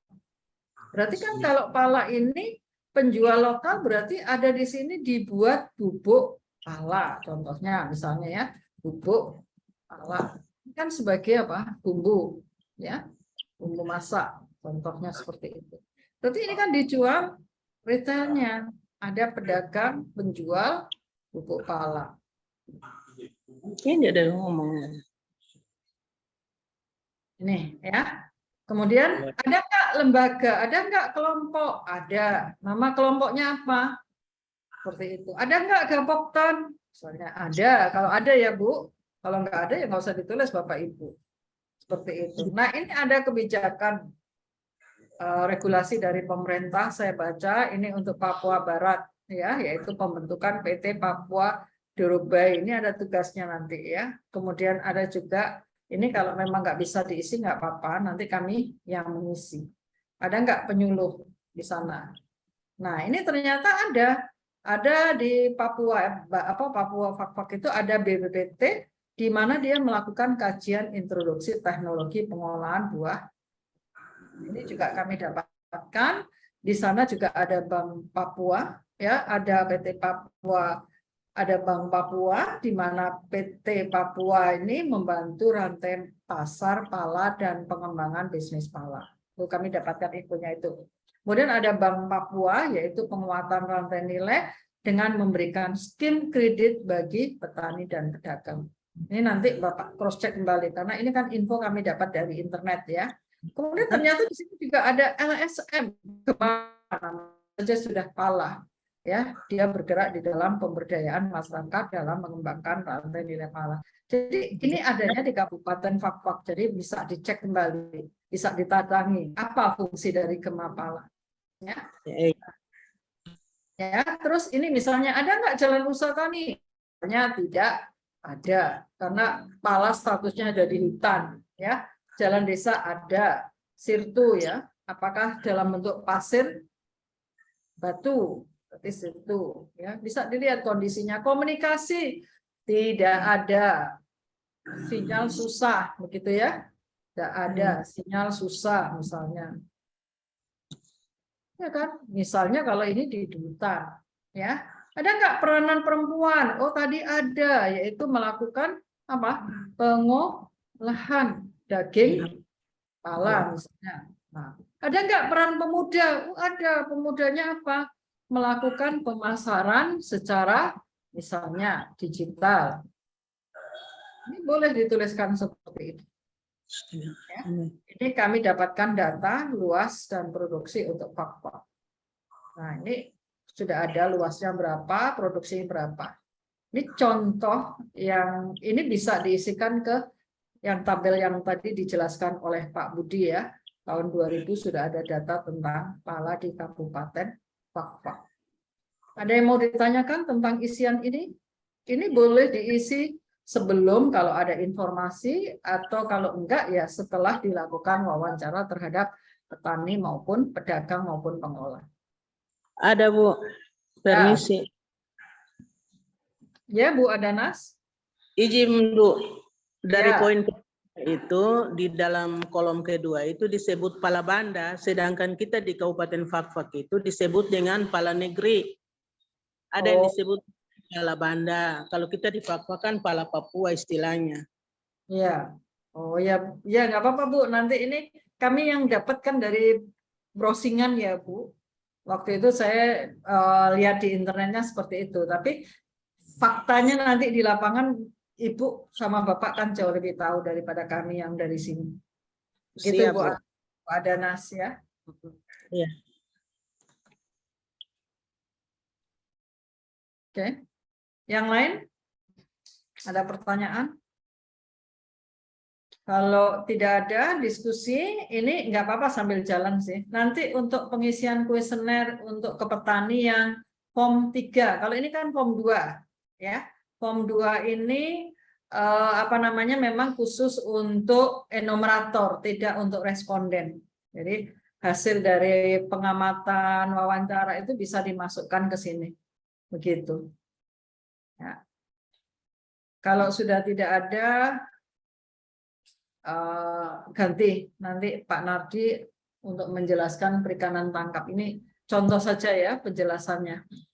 Berarti kan kalau pala ini penjual lokal berarti ada di sini dibuat bubuk pala. Contohnya misalnya ya, bubuk pala. Kan sebagai apa? Bumbu, ya, bumbu masak. Contohnya seperti itu. Berarti ini kan dijual retailnya. Ada pedagang penjual bubuk pala. Ini ada ngomongnya. Ini ya. Kemudian ada nggak lembaga? Ada nggak kelompok? Ada. Nama kelompoknya apa? Seperti itu. Ada nggak Gapoktan? Misalnya ada. Kalau ada ya Bu. Kalau nggak ada ya nggak usah ditulis Bapak Ibu. Seperti itu. Nah ini ada kebijakan regulasi dari pemerintah saya baca ini untuk Papua Barat ya, yaitu pembentukan PT Papua Dorobai. Ini ada tugasnya nanti ya. Kemudian ada juga ini kalau memang nggak bisa diisi nggak apa-apa, nanti kami yang mengisi. Ada nggak penyuluh di sana? Nah ini ternyata ada di Papua Papua Fakfak itu ada BPPT di mana dia melakukan kajian introduksi teknologi pengolahan buah. Ini juga kami dapatkan. Di sana juga ada Bank Papua, ya, ada PT Papua, ada Bank Papua, di mana PT Papua ini membantu rantai pasar pala dan pengembangan bisnis pala. Itu kami dapatkan infonya itu. Kemudian ada Bank Papua, yaitu penguatan rantai nilai dengan memberikan skim kredit bagi petani dan pedagang. Ini nanti Bapak cross check kembali karena ini kan info kami dapat dari internet ya. Kemudian ternyata di sini juga ada LSM, kemana saja sudah pala ya, dia bergerak di dalam pemberdayaan masyarakat dalam mengembangkan rantai nilai pala. Jadi ini adanya di Kabupaten Fakfak, jadi bisa dicek kembali, bisa ditatangi apa fungsi dari Gemapala. Ya. Ya, terus ini misalnya ada nggak jalan usaha tani? Ternyata tidak ada, karena pala statusnya ada di hutan. Ya, jalan desa ada, sirtu ya. Apakah dalam bentuk pasir, batu, berarti sirtu. Ya, bisa dilihat kondisinya. Komunikasi tidak ada, sinyal susah, begitu ya? Tidak ada sinyal susah, misalnya. Ya kan, misalnya kalau ini di hutan, ya ada nggak peranan perempuan? Oh tadi ada, yaitu melakukan apa? Pengolahan daging pala misalnya. Nah, ada nggak peran pemuda? Oh, ada, pemudanya apa? Melakukan pemasaran secara misalnya digital. Ini boleh dituliskan seperti itu. Ya. Ini kami dapatkan data luas dan produksi untuk Fakfak. Nah, ini sudah ada luasnya berapa, produksi berapa. Ini contoh yang ini bisa diisikan ke yang tabel yang tadi dijelaskan oleh Pak Budi ya. Tahun 2000 sudah ada data tentang pala di Kabupaten Fakfak. Ada yang mau ditanyakan tentang isian ini? Ini boleh diisi sebelum kalau ada informasi atau kalau enggak ya setelah dilakukan wawancara terhadap petani maupun pedagang maupun pengolah. Ada Bu, permisi. Ya Bu Adanas. Izin Bu, dari Ya. poin itu di dalam kolom kedua itu disebut pala banda, sedangkan kita di Kabupaten Fakfak itu disebut dengan pala negeri. Ada yang disebut pala banda. Kalau kita di Fakfak kan pala Papua istilahnya. Iya. Oh ya, ya nggak apa-apa Bu. Nanti ini kami yang dapatkan dari browsingan ya Bu. Waktu itu saya lihat di internetnya seperti itu. Tapi faktanya nanti di lapangan Ibu sama Bapak kan jauh lebih tahu daripada kami yang dari sini. Gitu Siap, Bu. Bu. Ada Nas ya. Iya. Oke. Yang lain? Ada pertanyaan? Kalau tidak ada diskusi, ini nggak apa-apa sambil jalan sih. Nanti untuk pengisian kuesioner untuk ke petani yang form 3. Kalau ini kan form 2, ya. Form 2 ini apa namanya memang khusus untuk enumerator, tidak untuk responden. Jadi hasil dari pengamatan wawancara itu bisa dimasukkan ke sini. Begitu. Ya. Kalau sudah tidak ada, ganti nanti Pak Nardi untuk menjelaskan perikanan tangkap. Ini contoh saja ya penjelasannya.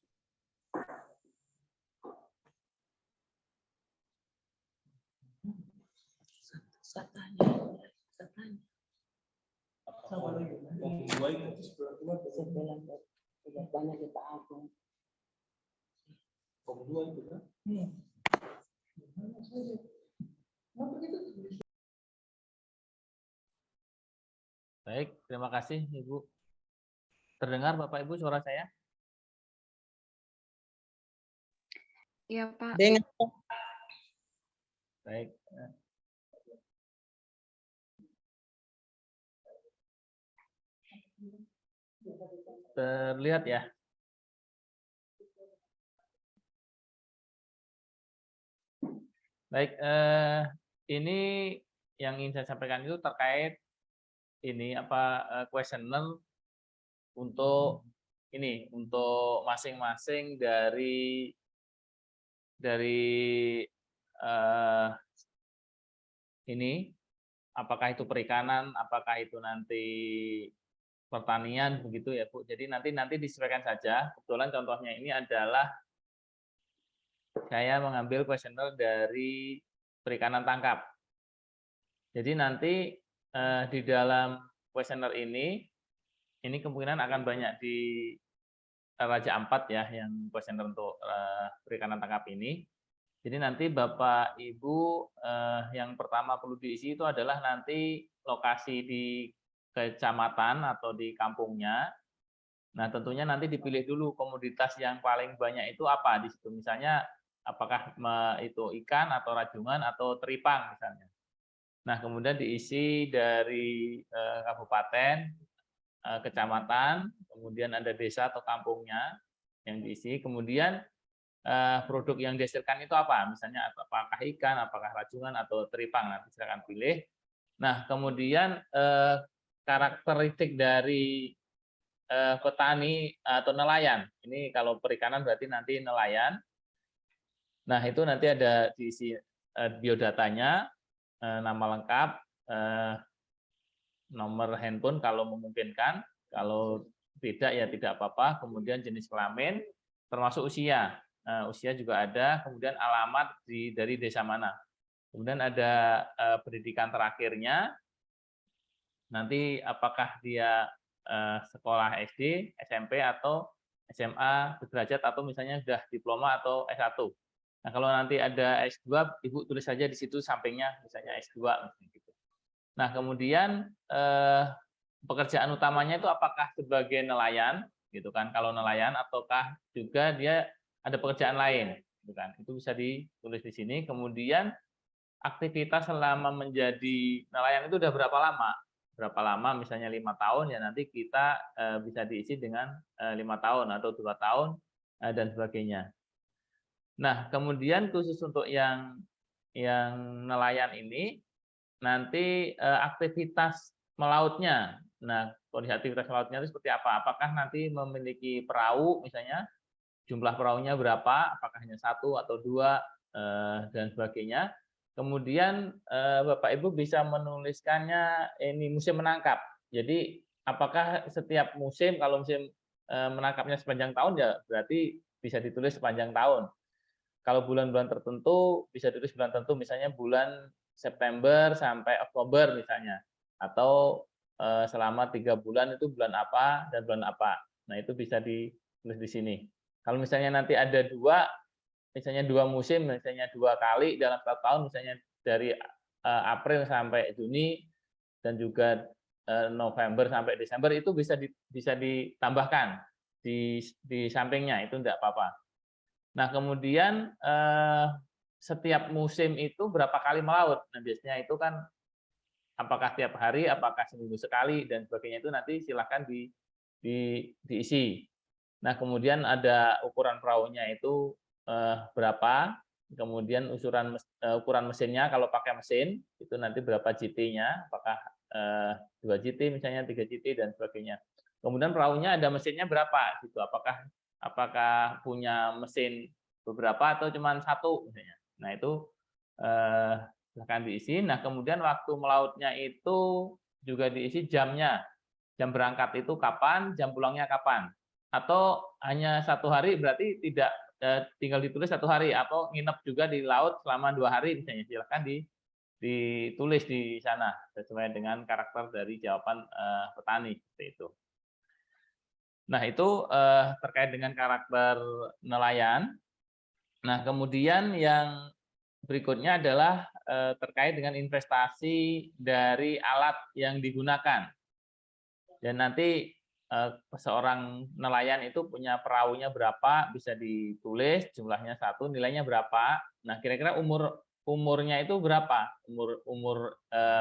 Baik, terima kasih Ibu. Terdengar Bapak Ibu suara saya? Iya Pak. Dengan Baik. Terlihat ya? Baik, ini yang ingin saya sampaikan itu terkait ini kuesioner untuk ini untuk masing-masing dari ini, apakah itu perikanan, apakah itu nanti pertanian, begitu ya Bu. Jadi nanti disesuaikan saja. Kebetulan contohnya ini adalah saya mengambil kuesioner dari perikanan tangkap. Jadi nanti di dalam kuesioner ini kemungkinan akan banyak di Raja Ampat ya, yang kuesioner untuk perikanan tangkap ini. Jadi nanti Bapak Ibu yang pertama perlu diisi itu adalah nanti lokasi di kecamatan atau di kampungnya. Nah, tentunya nanti dipilih dulu komoditas yang paling banyak itu apa di situ. Misalnya apakah itu ikan atau rajungan atau teripang misalnya. Nah, kemudian diisi dari kabupaten, kecamatan, kemudian ada desa atau kampungnya yang diisi. Kemudian produk yang dihasilkan itu apa? Misalnya apakah ikan, apakah rajungan atau teripang, nanti silakan pilih. Nah, kemudian karakteristik dari petani atau nelayan. Ini kalau perikanan berarti nanti nelayan. Nah, itu nanti ada diisi biodatanya, nama lengkap, nomor handphone kalau memungkinkan, kalau tidak ya tidak apa-apa. Kemudian jenis kelamin, termasuk usia. Usia juga ada, kemudian alamat dari desa mana. Kemudian ada pendidikan terakhirnya, nanti apakah dia sekolah SD, SMP, atau SMA sederajat, atau misalnya sudah diploma atau S1. Nah, kalau nanti ada S2, Ibu tulis saja di situ sampingnya, misalnya S2. Gitu. Nah, kemudian pekerjaan utamanya itu apakah sebagai nelayan, gitu kan? Kalau nelayan, ataukah juga dia ada pekerjaan lain, gitu kan? Itu bisa ditulis di sini. Kemudian aktivitas selama menjadi nelayan itu udah berapa lama? Berapa lama? Misalnya 5 tahun, ya nanti kita bisa diisi dengan 5 tahun atau 2 tahun dan sebagainya. Nah, kemudian khusus untuk yang nelayan ini, nanti aktivitas melautnya. Nah, kondisi aktivitas melautnya itu seperti apa? Apakah nanti memiliki perahu, misalnya jumlah perahunya berapa? Apakah hanya 1 atau 2 dan sebagainya. Kemudian Bapak Ibu bisa menuliskannya ini musim menangkap. Jadi apakah setiap musim, kalau musim menangkapnya sepanjang tahun ya berarti bisa ditulis sepanjang tahun. Kalau bulan-bulan tertentu bisa ditulis bulan tertentu, misalnya bulan September sampai Oktober misalnya, atau selama 3 bulan itu bulan apa dan bulan apa. Nah, itu bisa ditulis di sini. Kalau misalnya nanti ada misalnya 2 musim, misalnya 2 kali dalam 1 tahun, misalnya dari April sampai Juni dan juga November sampai Desember, itu bisa ditambahkan di sampingnya, itu enggak apa-apa. Nah, kemudian setiap musim itu berapa kali melaut? Nah, biasanya itu kan apakah tiap hari, apakah seminggu sekali, dan sebagainya, itu nanti silakan diisi. Nah, kemudian ada ukuran perahunya itu berapa, kemudian ukuran mesinnya, kalau pakai mesin, itu nanti berapa GT-nya, apakah 2 GT misalnya, 3 GT, dan sebagainya. Kemudian perahunya ada mesinnya berapa, gitu. Apakah punya mesin beberapa atau cuma 1 misalnya. Nah, itu silakan diisi. Nah, kemudian waktu melautnya itu juga diisi jamnya. Jam berangkat itu kapan, jam pulangnya kapan. Atau hanya 1 hari, berarti tidak tinggal ditulis 1 hari, atau nginep juga di laut selama 2 hari misalnya. Silakan ditulis di sana sesuai dengan karakter dari jawaban petani seperti itu. Nah, itu terkait dengan karakter nelayan. Nah, kemudian yang berikutnya adalah terkait dengan investasi dari alat yang digunakan. Dan nanti seorang nelayan itu punya perahunya berapa, bisa ditulis jumlahnya 1, nilainya berapa. Nah, kira-kira umurnya itu berapa?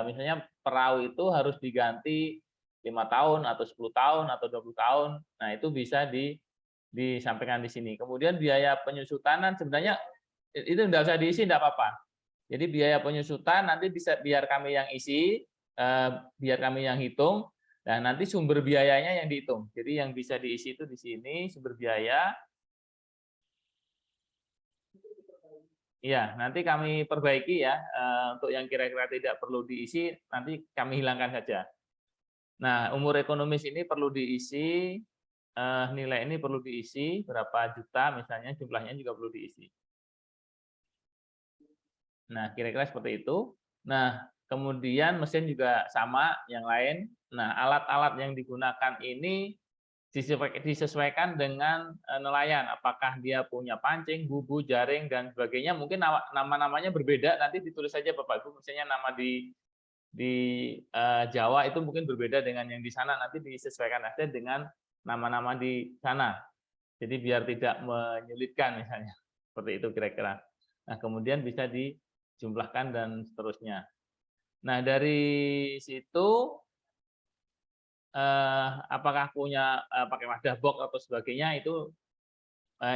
Misalnya perahu itu harus diganti 5 tahun atau 10 tahun atau 20 tahun. Nah, itu bisa disampaikan di sini. Kemudian biaya penyusutanan sebenarnya itu enggak usah diisi, enggak apa-apa. Jadi biaya penyusutan nanti bisa biar kami yang isi, biar kami yang hitung. Nah, nanti sumber biayanya yang dihitung. Jadi yang bisa diisi itu di sini sumber biaya. Iya, nanti kami perbaiki ya, untuk yang kira-kira tidak perlu diisi, nanti kami hilangkan saja. Nah, umur ekonomis ini perlu diisi, nilai ini perlu diisi, berapa juta misalnya, jumlahnya juga perlu diisi. Nah, kira-kira seperti itu. Nah, kemudian mesin juga sama, yang lain. Nah, alat-alat yang digunakan ini disesuaikan dengan nelayan. Apakah dia punya pancing, bubu, jaring, dan sebagainya. Mungkin nama-namanya berbeda, nanti ditulis saja Bapak Ibu. Misalnya nama di Jawa itu mungkin berbeda dengan yang di sana. Nanti disesuaikan saja dengan nama-nama di sana. Jadi biar tidak menyulitkan misalnya. Seperti itu kira-kira. Nah, kemudian bisa dijumlahkan dan seterusnya. Nah, dari situ apakah punya pakai wadah box atau sebagainya itu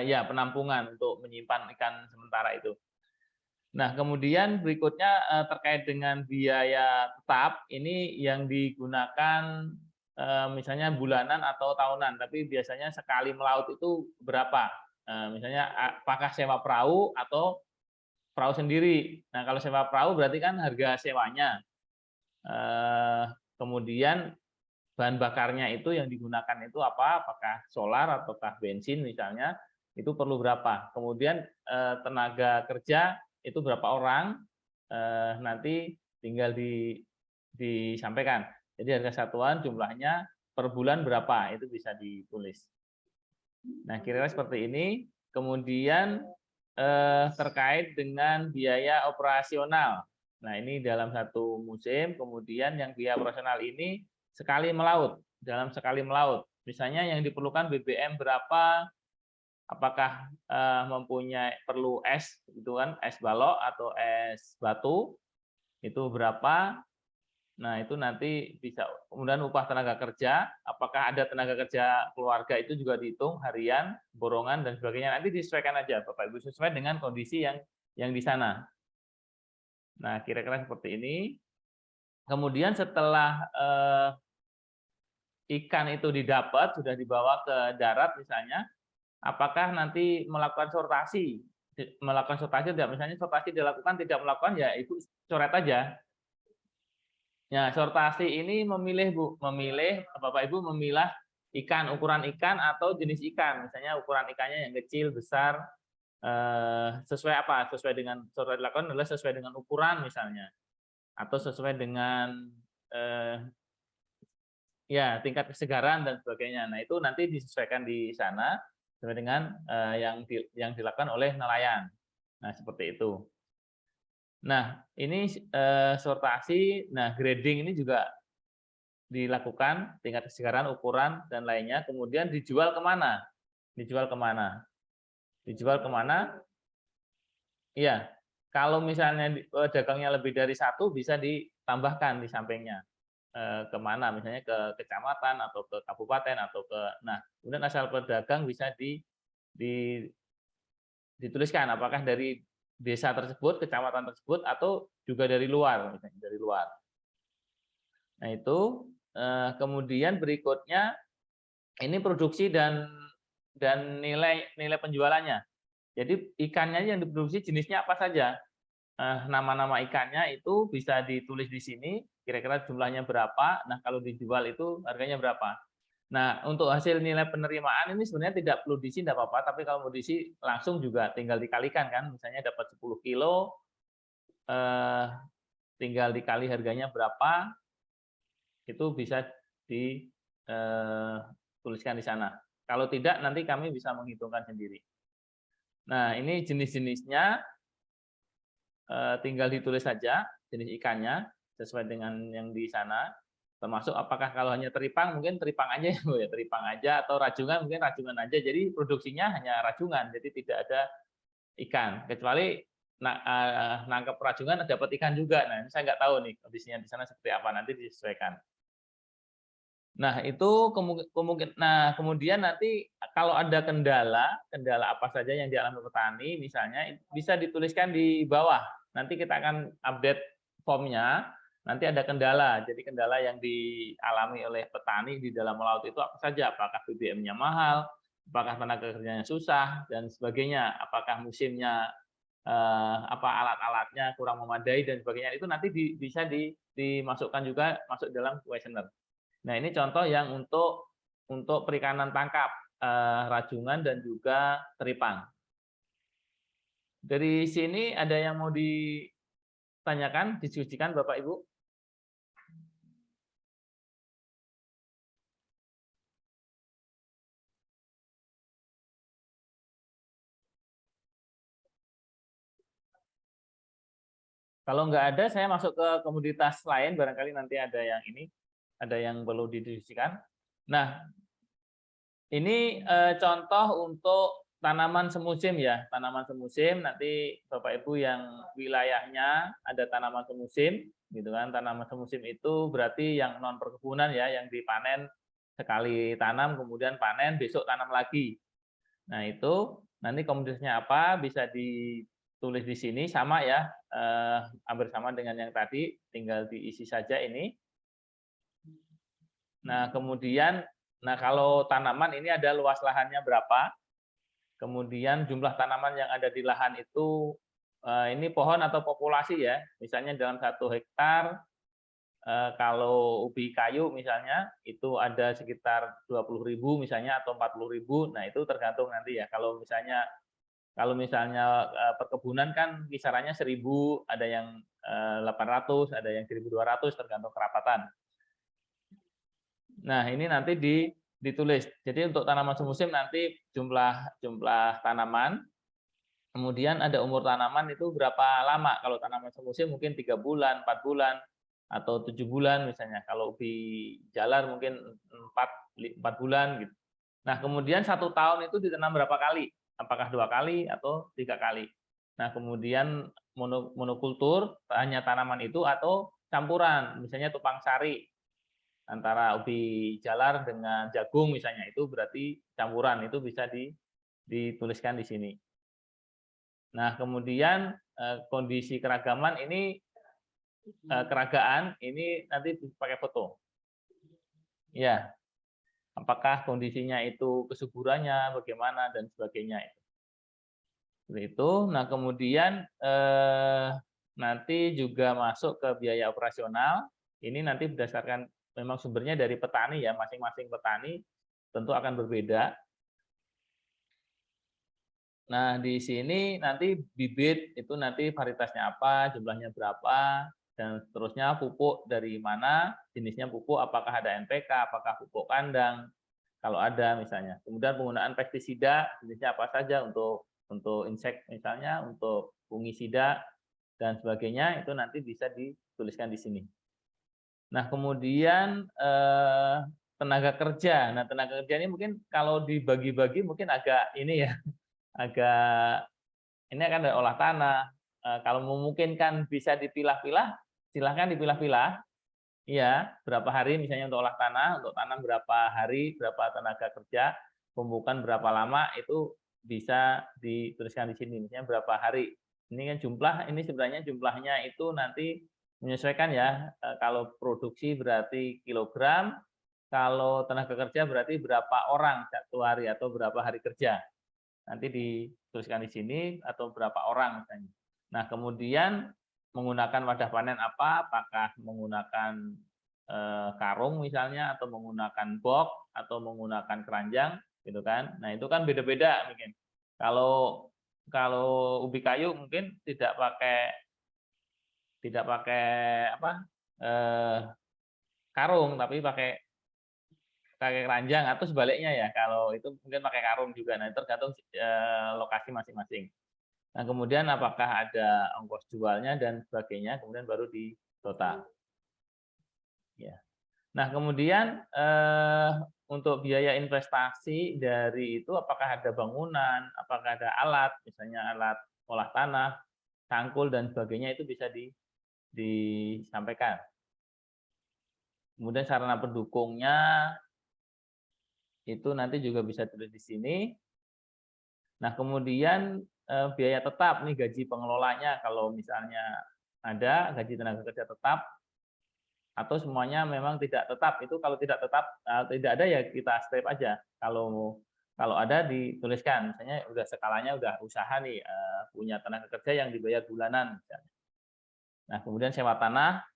ya penampungan untuk menyimpan ikan sementara itu. Nah, kemudian berikutnya terkait dengan biaya tetap ini yang digunakan misalnya bulanan atau tahunan, tapi biasanya sekali melaut itu berapa? Misalnya apakah sewa perahu atau perahu sendiri. Nah, kalau sewa perahu berarti kan harga sewanya. Kemudian bahan bakarnya itu yang digunakan itu apa? Apakah solar ataukah bensin misalnya, itu perlu berapa? Kemudian tenaga kerja itu berapa orang, nanti tinggal disampaikan. Jadi harga satuan jumlahnya per bulan berapa, itu bisa ditulis. Nah, kira-kira seperti ini. Kemudian terkait dengan biaya operasional. Nah, ini dalam satu musim, kemudian yang biaya operasional ini sekali melaut, dalam sekali melaut. Misalnya yang diperlukan BBM berapa, apakah mempunyai perlu es gitu kan, es balok atau es batu, itu berapa. Nah, itu nanti bisa. Kemudian upah tenaga kerja, apakah ada tenaga kerja keluarga itu juga dihitung harian, borongan dan sebagainya. Nanti disesuaikan aja Bapak Ibu sesuai dengan kondisi yang di sana. Nah, kira-kira seperti ini. Kemudian setelah ikan itu didapat, sudah dibawa ke darat misalnya, apakah nanti melakukan sortasi? Melakukan sortasi tidak, misalnya sortasi dilakukan, tidak melakukan, ya Ibu coret aja. Ya, sortasi ini memilih Bu, memilih Bapak Ibu memilah ikan, ukuran ikan atau jenis ikan. Misalnya ukuran ikannya yang kecil, besar, sesuai apa? Sesuai dengan sortasi dilakukan adalah sesuai dengan ukuran misalnya. Atau sesuai dengan ya tingkat kesegaran dan sebagainya. Nah, itu nanti disesuaikan di sana sesuai dengan yang dilakukan oleh nelayan. Nah, seperti itu. Nah, ini sortasi, nah grading ini juga dilakukan tingkat kesegaran, ukuran dan lainnya. Kemudian dijual kemana? Dijual kemana? Dijual kemana? Iya, kalau misalnya dagangnya lebih dari satu bisa ditambahkan di sampingnya. Kemana, misalnya ke kecamatan atau ke kabupaten atau ke, nah kemudian asal pedagang bisa dituliskan apakah dari desa tersebut, kecamatan tersebut, atau juga dari luar, misalnya dari luar. Nah itu kemudian berikutnya ini produksi dan nilai penjualannya. Jadi ikannya yang diproduksi jenisnya apa saja. Nama-nama ikannya itu bisa ditulis di sini, kira-kira jumlahnya berapa, nah kalau dijual itu harganya berapa. Nah, untuk hasil nilai penerimaan ini sebenarnya tidak perlu diisi, tidak apa-apa, tapi kalau mau diisi langsung juga tinggal dikalikan kan, misalnya dapat 10 kilo, tinggal dikali harganya berapa, itu bisa dituliskan di sana. Kalau tidak, nanti kami bisa menghitungkan sendiri. Nah, ini jenis-jenisnya, tinggal ditulis saja jenis ikannya sesuai dengan yang di sana, termasuk apakah kalau hanya teripang mungkin teripang aja ya, teripang aja, atau rajungan mungkin rajungan aja, jadi produksinya hanya rajungan, jadi tidak ada ikan, kecuali nangkep rajungan dapat ikan juga. Nah, ini saya nggak tahu nih kondisinya di sana seperti apa, nanti disesuaikan. Nah, itu kemungkinan. Nah, kemudian nanti kalau ada kendala apa saja yang dialami petani, misalnya bisa dituliskan di bawah. Nanti kita akan update formnya. Nanti ada kendala. Jadi kendala yang dialami oleh petani di dalam melaut itu apa saja? Apakah BBM-nya mahal? Apakah tenaga kerjanya susah dan sebagainya? Apakah musimnya alat-alatnya kurang memadai dan sebagainya, itu nanti bisa dimasukkan juga masuk dalam kuesioner. Nah, ini contoh yang untuk perikanan tangkap, rajungan dan juga teripang. Dari sini ada yang mau ditanyakan, diskusikan Bapak Ibu? Kalau nggak ada, saya masuk ke komoditas lain, barangkali nanti ada yang perlu didiskusikan. Nah, ini contoh untuk tanaman semusim ya, tanaman semusim. Nanti Bapak Ibu yang wilayahnya ada tanaman semusim, gitu kan? Tanaman semusim itu berarti yang non perkebunan ya, yang dipanen sekali tanam, kemudian panen, besok tanam lagi. Nah, itu nanti komoditasnya apa bisa ditulis di sini, sama ya, hampir sama dengan yang tadi, tinggal diisi saja ini. Nah, kemudian, kalau tanaman ini ada luas lahannya berapa, kemudian jumlah tanaman yang ada di lahan itu, ini pohon atau populasi ya, misalnya dalam 1 hektar, kalau ubi kayu misalnya, itu ada sekitar 20.000 misalnya, atau 40.000, nah itu tergantung nanti ya, kalau misalnya perkebunan kan kisarannya 1.000, ada yang 800, ada yang 1.200, tergantung kerapatan. Nah, ini nanti ditulis. Jadi untuk tanaman semusim nanti jumlah tanaman, kemudian ada umur tanaman itu berapa lama. Kalau tanaman semusim mungkin 3 bulan, 4 bulan, atau 7 bulan misalnya. Kalau ubi jalar mungkin 4 bulan gitu. Nah, kemudian 1 tahun itu ditanam berapa kali? Apakah 2 kali atau 3 kali? Nah, kemudian monokultur hanya tanaman itu atau campuran, misalnya tupang sari antara ubi jalar dengan jagung misalnya, itu berarti campuran, itu bisa dituliskan di sini. Nah, kemudian kondisi keragaman ini, keragaan ini nanti pakai foto. Ya, apakah kondisinya itu kesuburannya bagaimana dan sebagainya itu. Seperti itu. Nah, kemudian nanti juga masuk ke biaya operasional. Ini nanti berdasarkan memang sumbernya dari petani ya, masing-masing petani tentu akan berbeda. Nah, di sini nanti bibit itu nanti varietasnya apa, jumlahnya berapa, dan seterusnya pupuk dari mana, jenisnya pupuk, apakah ada NPK, apakah pupuk kandang, kalau ada misalnya. Kemudian penggunaan pestisida, jenisnya apa saja untuk insek misalnya, untuk fungisida, dan sebagainya, itu nanti bisa dituliskan di sini. Nah, kemudian tenaga kerja. Nah, tenaga kerja ini mungkin kalau dibagi-bagi mungkin agak ini ya, ini akan ada olah tanah. Kalau memungkinkan bisa dipilah-pilah, silahkan dipilah-pilah. Iya, berapa hari misalnya untuk olah tanah, untuk tanam berapa hari, berapa tenaga kerja, pemupukan berapa lama, itu bisa dituliskan di sini. Misalnya berapa hari. Ini kan ini sebenarnya jumlahnya itu nanti menyesuaikan ya. Kalau produksi berarti kilogram, kalau tenaga kerja berarti berapa orang 1 hari atau berapa hari kerja. Nanti dituliskan di sini atau berapa orang misalnya. Nah, kemudian menggunakan wadah panen apa? Apakah menggunakan karung misalnya, atau menggunakan box, atau menggunakan keranjang, gitu kan? Nah, itu kan beda-beda mungkin. Kalau ubi kayu mungkin tidak pakai karung, tapi pakai keranjang, atau sebaliknya ya, kalau itu mungkin pakai karung juga. Nah, itu tergantung lokasi masing-masing. Nah, kemudian apakah ada ongkos jualnya dan sebagainya, kemudian baru di total. Ya. Nah, kemudian untuk biaya investasi dari itu, apakah ada bangunan, apakah ada alat, misalnya alat olah tanah, cangkul dan sebagainya, itu bisa disampaikan. Kemudian sarana pendukungnya itu nanti juga bisa tulis di sini. Nah, kemudian biaya tetap, nih gaji pengelolanya, kalau misalnya ada gaji tenaga kerja tetap, atau semuanya memang tidak tetap. Itu kalau tidak tetap, tidak ada ya kita strip aja. Kalau kalau ada dituliskan, misalnya udah skalanya udah usaha nih, punya tenaga kerja yang dibayar bulanan misalnya. Nah, kemudian sewa tanah,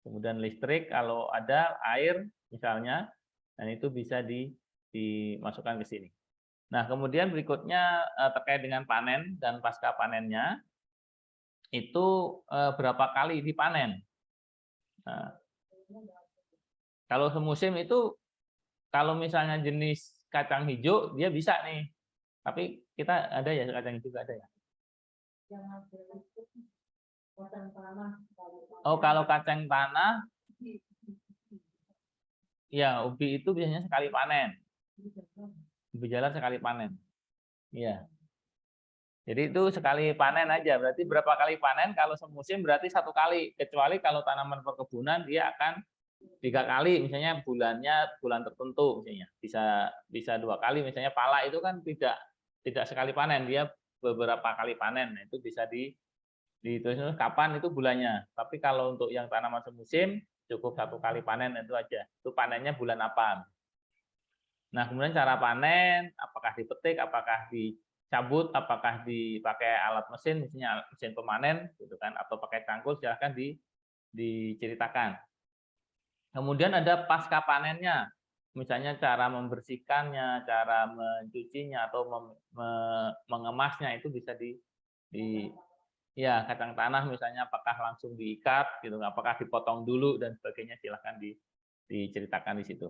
kemudian listrik, kalau ada air misalnya, dan itu bisa dimasukkan ke sini. Nah, kemudian berikutnya terkait dengan panen dan pasca panennya, itu berapa kali dipanen. Nah, kalau semusim itu, kalau misalnya jenis kacang hijau, dia bisa nih. Tapi kita ada ya, kacang hijau juga ada ya? Oh, kalau kacang tanah, ya ubi itu biasanya sekali panen. Ubi jalar sekali panen. Iya. Jadi itu sekali panen aja. Berarti berapa kali panen? Kalau semusim berarti 1 kali. Kecuali kalau tanaman perkebunan dia akan 3 kali, misalnya bulan tertentu, misalnya bisa 2 kali. Misalnya pala itu kan tidak sekali panen, dia beberapa kali panen. Nah, itu bisa ditulis kapan itu bulannya. Tapi kalau untuk yang tanaman semusim cukup 1 kali panen itu aja. Itu panennya bulan apa? Nah, kemudian cara panen, apakah dipetik, apakah dicabut, apakah dipakai alat mesin, misalnya mesin pemanen, gitu kan, atau pakai cangkul, silahkan diceritakan. Kemudian ada pasca panennya, misalnya cara membersihkannya, cara mencucinya, atau mengemasnya, itu bisa ya kacang tanah misalnya apakah langsung diikat, gitu, apakah dipotong dulu dan sebagainya, silahkan diceritakan di situ.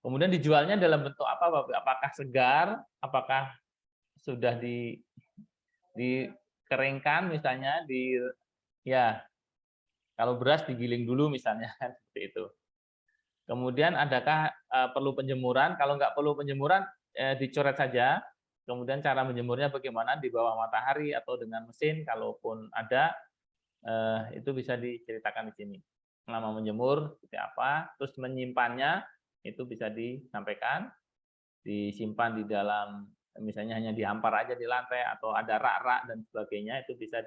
Kemudian dijualnya dalam bentuk apa, Bapak? Apakah segar, apakah sudah dikeringkan misalnya, ya kalau beras digiling dulu misalnya, kan seperti itu. Kemudian adakah perlu penjemuran? Kalau nggak perlu penjemuran, dicoret saja. Kemudian cara menjemurnya bagaimana, di bawah matahari atau dengan mesin, kalaupun ada, itu bisa diceritakan di sini. Selama menjemur seperti apa, terus menyimpannya itu bisa disampaikan, disimpan di dalam, misalnya hanya dihampar aja di lantai atau ada rak-rak dan sebagainya, itu bisa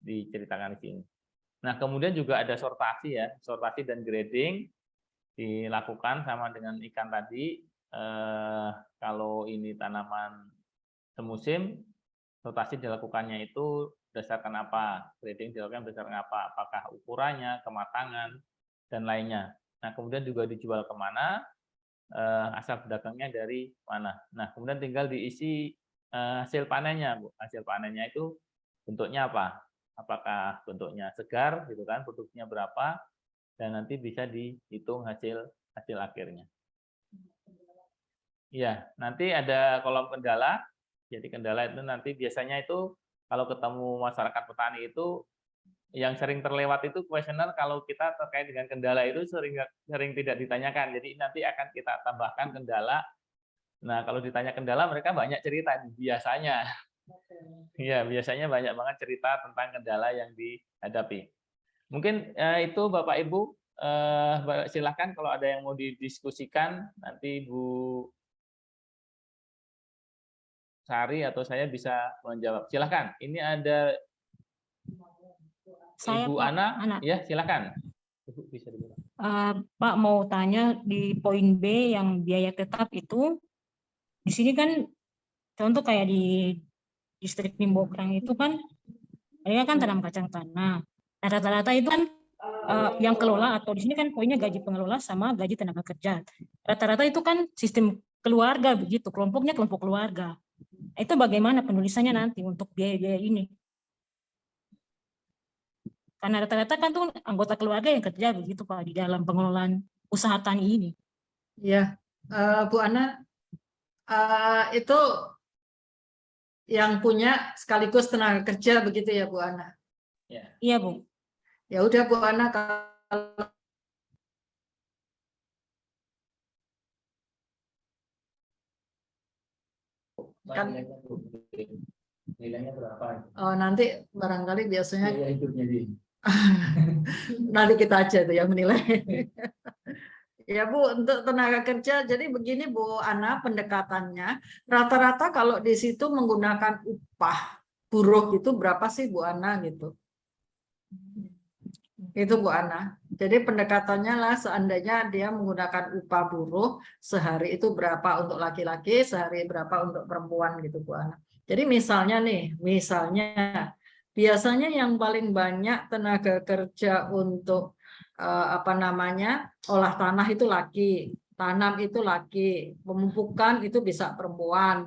diceritakan di sini. Nah, kemudian juga ada sortasi ya, sortasi dan grading dilakukan sama dengan ikan tadi. Kalau ini tanaman semusim, sortasi dilakukannya itu berdasarkan apa, grading dilakukan berdasarkan apa, apakah ukurannya, kematangan, dan lainnya. Nah, kemudian juga dijual kemana, asal pedagangnya dari mana. Nah, kemudian tinggal diisi hasil panennya, Bu. Hasil panennya itu bentuknya apa? Apakah bentuknya segar, gitu kan, produknya berapa, dan nanti bisa dihitung hasil akhirnya. Iya, nanti ada kolom kendala. Jadi kendala itu nanti biasanya itu kalau ketemu masyarakat petani itu yang sering terlewat itu kuesioner, kalau kita terkait dengan kendala itu sering tidak ditanyakan. Jadi nanti akan kita tambahkan kendala. Nah, kalau ditanya kendala mereka banyak cerita biasanya. Iya, biasanya banyak banget cerita tentang kendala yang dihadapi. Mungkin itu Bapak Ibu, silakan kalau ada yang mau didiskusikan, nanti Bu Sari atau saya bisa menjawab. Silakan. Ini ada Saya, Ibu Pak, Ana. Ya, silakan. Bisa Pak mau tanya di poin B yang biaya tetap itu, di sini kan contoh kayak di distrik Nimbokrang itu kan, mereka kan tanam kacang tanah. Nah, rata-rata itu kan yang kelola, atau di sini kan poinnya gaji pengelola sama gaji tenaga kerja. Rata-rata itu kan sistem keluarga begitu, kelompoknya kelompok keluarga. Itu bagaimana penulisannya nanti untuk biaya-biaya ini? Karena rata-rata kan tuh anggota keluarga yang kerja begitu Pak di dalam pengelolaan usaha tani ini. Ya, Bu Ana, itu yang punya sekaligus tenaga kerja begitu ya Bu Ana? Ya. Iya Bu. Ya udah Bu Ana, kalau kan nilainya berapa? Nanti barangkali biasanya Biaya hidupnya di. nanti kita aja tuh yang menilai. Ya Bu, untuk tenaga kerja, jadi begini Bu Ana, pendekatannya rata-rata kalau di situ menggunakan upah buruh itu berapa sih Bu Ana gitu? Itu Bu Ana. Jadi pendekatannya lah seandainya dia menggunakan upah buruh sehari itu berapa untuk laki-laki, sehari berapa untuk perempuan gitu Bu Ana. Jadi misalnya nih, biasanya yang paling banyak tenaga kerja untuk apa namanya olah tanah itu laki, tanam itu laki, pemupukan itu bisa perempuan,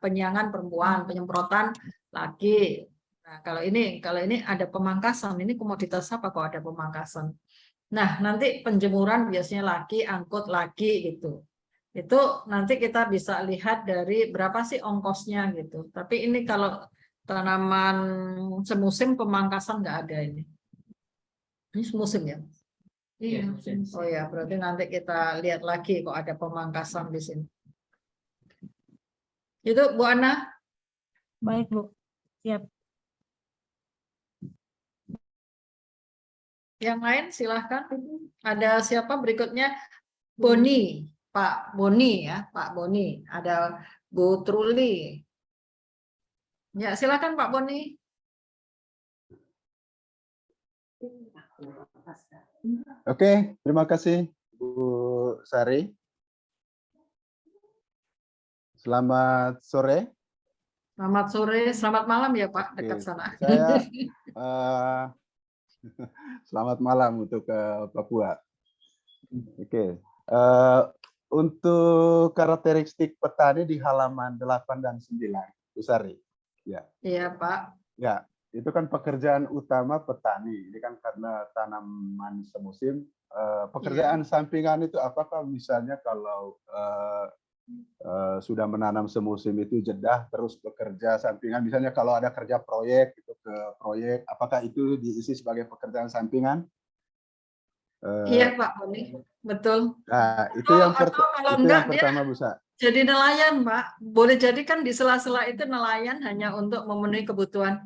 penyiangan perempuan, penyemprotan laki. Nah, kalau ini ada pemangkasan, ini komoditas apa kok ada pemangkasan? Nah, nanti penjemuran biasanya laki, angkut laki gitu. Itu nanti kita bisa lihat dari berapa sih ongkosnya gitu. Tapi ini kalau tanaman semusim pemangkasan nggak ada ini. Ini semusim ya? Iya. Oh ya, berarti nanti kita lihat lagi kok ada pemangkasan di sini. Itu Bu Ana? Baik, Bu. Siap. Yang lain silahkan. Ada siapa berikutnya? Boni, Pak Boni ya, Pak Boni. Ada Bu Truli. Ya silahkan Pak Boni. Oke, terima kasih Bu Sari. Selamat sore. Selamat sore, selamat malam ya Pak, dekat sana. Saya selamat malam untuk Papua. Oke. Untuk karakteristik petani di halaman 8 dan 9, Bu Sari. Ya. Iya, Pak. Ya, itu kan pekerjaan utama petani. Ini kan karena tanaman semusim. Pekerjaan sampingan itu apakah misalnya kalau sudah menanam semusim itu jedah terus bekerja sampingan, misalnya kalau ada kerja proyek itu ke proyek, apakah itu diisi sebagai pekerjaan sampingan? Iya Pak Boni, betul. Nah, itu yang pertama Bu Sa. Jadi nelayan Pak, boleh jadi kan di sela-sela itu nelayan hanya untuk memenuhi kebutuhan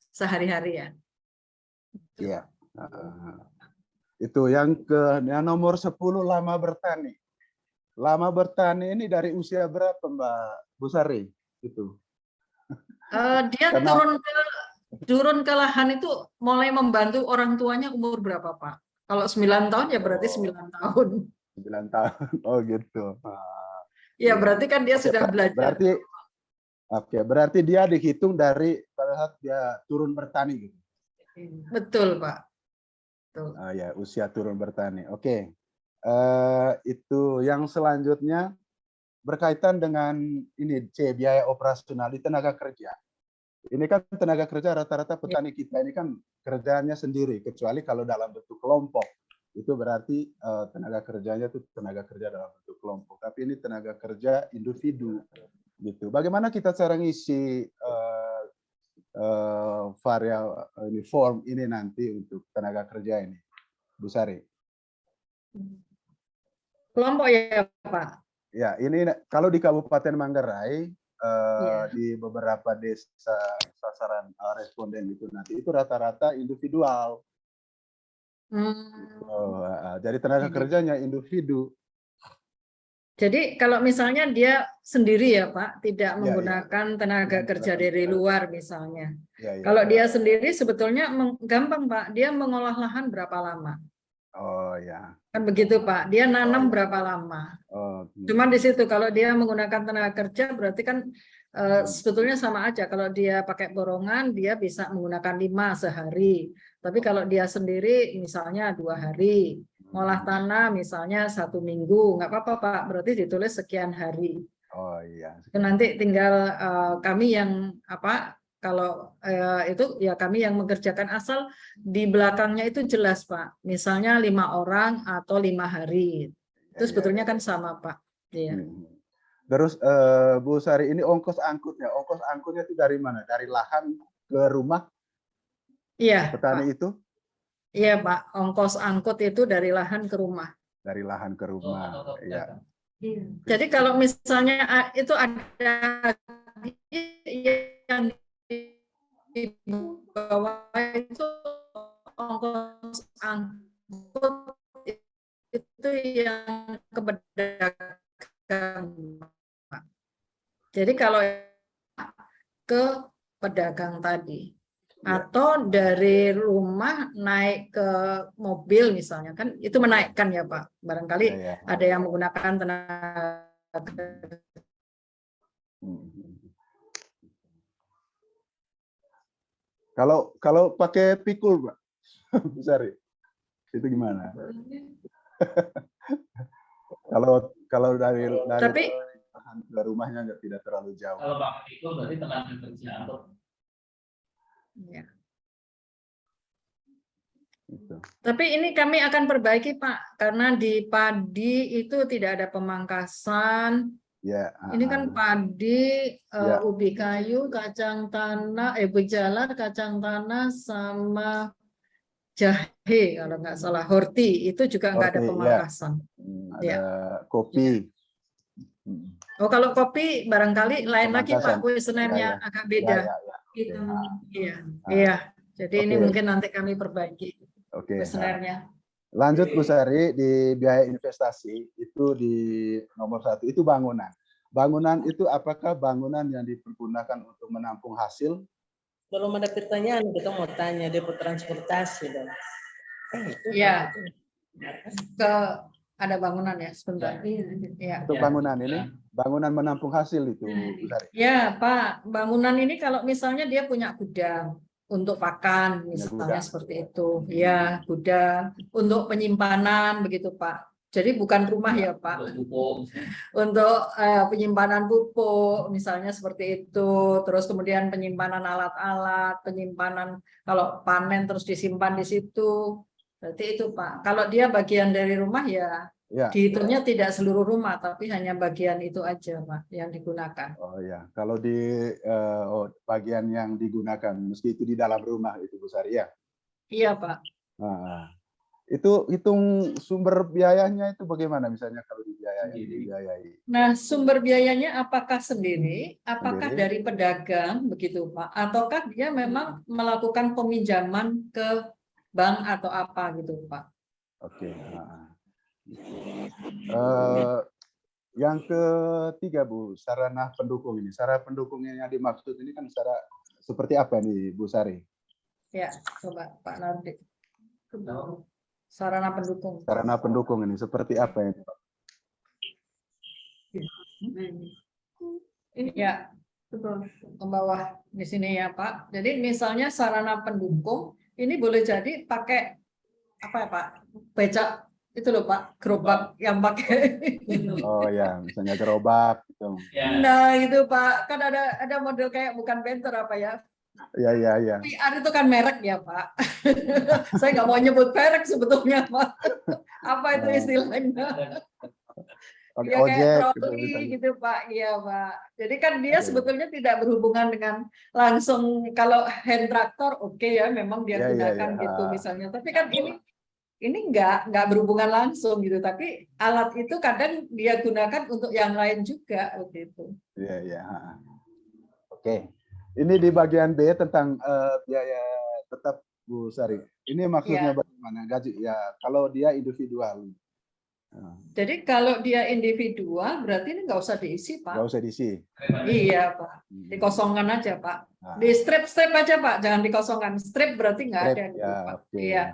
sehari-hari ya. Iya. Itu yang nomor 10, lama bertani. Lama bertani ini dari usia berapa Mbak Bu Sari? Itu. Dia turun ke lahan itu mulai membantu orang tuanya umur berapa Pak? Kalau 9 tahun ya berarti 9 tahun. 9 tahun. Oh gitu. Ya berarti kan dia sudah belajar. Berarti dia dihitung dari pada saat dia turun bertani gitu. Betul Pak. Betul. Ya, usia turun bertani. Oke. Itu yang selanjutnya berkaitan dengan ini biaya operasional di tenaga kerja. Ini kan tenaga kerja rata-rata petani kita ini kan kerjanya sendiri, kecuali kalau dalam bentuk kelompok. Itu berarti tenaga kerjanya itu tenaga kerja dalam bentuk kelompok. Tapi ini tenaga kerja individu gitu. Bagaimana kita cara ngisi form ini nanti untuk tenaga kerja ini, Bu Sari? Kelompok ya Pak? Ya, ini kalau di Kabupaten Manggarai, di beberapa desa sasaran responden itu nanti itu rata-rata individual. Jadi tenaga kerjanya individu. Jadi kalau misalnya dia sendiri ya Pak, tidak menggunakan tenaga kerja dari luar misalnya. Kalau dia sendiri sebetulnya gampang Pak, dia mengolah lahan berapa lama? Oh ya. Kan begitu Pak, dia nanam berapa lama? Cuma di situ kalau dia menggunakan tenaga kerja berarti kan sebetulnya sama aja. Kalau dia pakai borongan dia bisa menggunakan 5 sehari. Tapi kalau dia sendiri misalnya 2 hari, ngolah tanah misalnya 1 minggu, nggak apa-apa Pak. Berarti ditulis sekian hari. Oh iya. Nanti tinggal kami yang kalau itu ya kami yang mengerjakan, asal di belakangnya itu jelas Pak. Misalnya 5 orang atau 5 hari. Itu sebetulnya kan sama Pak. Iya. Terus Bu Sari, ini ongkos angkutnya. Ongkos angkutnya itu dari mana? Dari lahan ke rumah? Iya. Petani Pak. itu? Iya Pak. Ongkos angkut itu dari lahan ke rumah. Dari lahan ke rumah. Iya. Jadi kalau misalnya itu ada yang di bawah itu ongkos angkut itu yang ke pedagang. Jadi kalau ke pedagang tadi. Atau dari rumah naik ke mobil misalnya, kan itu menaikkan ya Pak. Barangkali ada yang menggunakan tenaga. Kalau pakai pikul, Pak, Bu Sari, itu gimana? Kalau dari Tapi ke rumahnya tidak terlalu jauh. Kalau pakai pikul berarti tenaga kerja atau ya. Tapi ini kami akan perbaiki Pak, karena di padi itu tidak ada pemangkasan. Ya. Ini kan padi, ubi kayu, kacang tanah, ubi jalar, kacang tanah, sama jahe kalau nggak salah, horti itu juga nggak ada pemangkasan. Ada kopi. Oh kalau kopi barangkali lain lagi Pak, kuesionernya agak beda. Gitu. Iya. Jadi ini mungkin nanti kami perbaiki kuesionernya. Lanjut Bu Sari, di biaya investasi itu di nomor 1 itu bangunan. Bangunan itu apakah bangunan yang dipergunakan untuk menampung hasil? Belum ada pertanyaan, kita mau tanya depo transportasi dong. Iya. Ada bangunan ya sebentar. Ya. Untuk bangunan ini, bangunan menampung hasil itu Bu Sari. Ya Pak, bangunan ini kalau misalnya dia punya gudang untuk pakan misalnya seperti itu, ya gudang untuk penyimpanan begitu Pak. Jadi bukan rumah ya Pak, untuk penyimpanan pupuk misalnya seperti itu, terus kemudian penyimpanan alat-alat, penyimpanan kalau panen terus disimpan di situ, berarti itu Pak. Kalau dia bagian dari rumah ya dihitungnya tidak seluruh rumah, tapi hanya bagian itu aja Pak yang digunakan. Oh ya, kalau di bagian yang digunakan, meski itu di dalam rumah itu Bu Sari ya? Iya Pak. Itu hitung sumber biayanya itu bagaimana misalnya kalau dibiayai? Nah, sumber biayanya apakah sendiri, apakah dari pedagang begitu Pak, ataukah dia memang melakukan peminjaman ke bank atau apa gitu Pak? Oke. Yang ketiga Bu, sarana pendukung ini. Sarana pendukung yang dimaksud ini kan seperti apa nih Bu Sari? Ya, coba Pak Nardi. Sarana pendukung. Sarana pendukung ini seperti apa ini Pak? Ini ya, betul. Ke bawah di sini ya Pak. Jadi misalnya sarana pendukung ini boleh jadi pakai apa ya Pak? Becak itu loh Pak, gerobak yang pakai. Oh ya, misalnya gerobak gitu. Nah itu Pak, kan ada model kayak bukan bentor apa ya? Iya. PR itu kan merek ya Pak. Saya nggak mau nyebut merek sebetulnya Pak. Apa itu istilahnya? Ya kayak troli gitu Pak, iya Pak. Jadi kan dia sebetulnya tidak berhubungan dengan langsung kalau hand traktor oke ya, memang dia gunakan gitu misalnya. Tapi kan ini nggak berhubungan langsung gitu, tapi alat itu kadang dia gunakan untuk yang lain juga begitu. Iya. Oke. Ini di bagian B tentang biaya tetap Bu Sari. Ini maksudnya bagaimana gaji? Ya, kalau dia individual. Jadi kalau dia individual berarti ini nggak usah diisi Pak. Nggak usah diisi. Iya Pak. Dikosongkan aja Pak. Di strip aja Pak, jangan dikosongkan. Strip berarti nggak ada gitu Pak. Iya.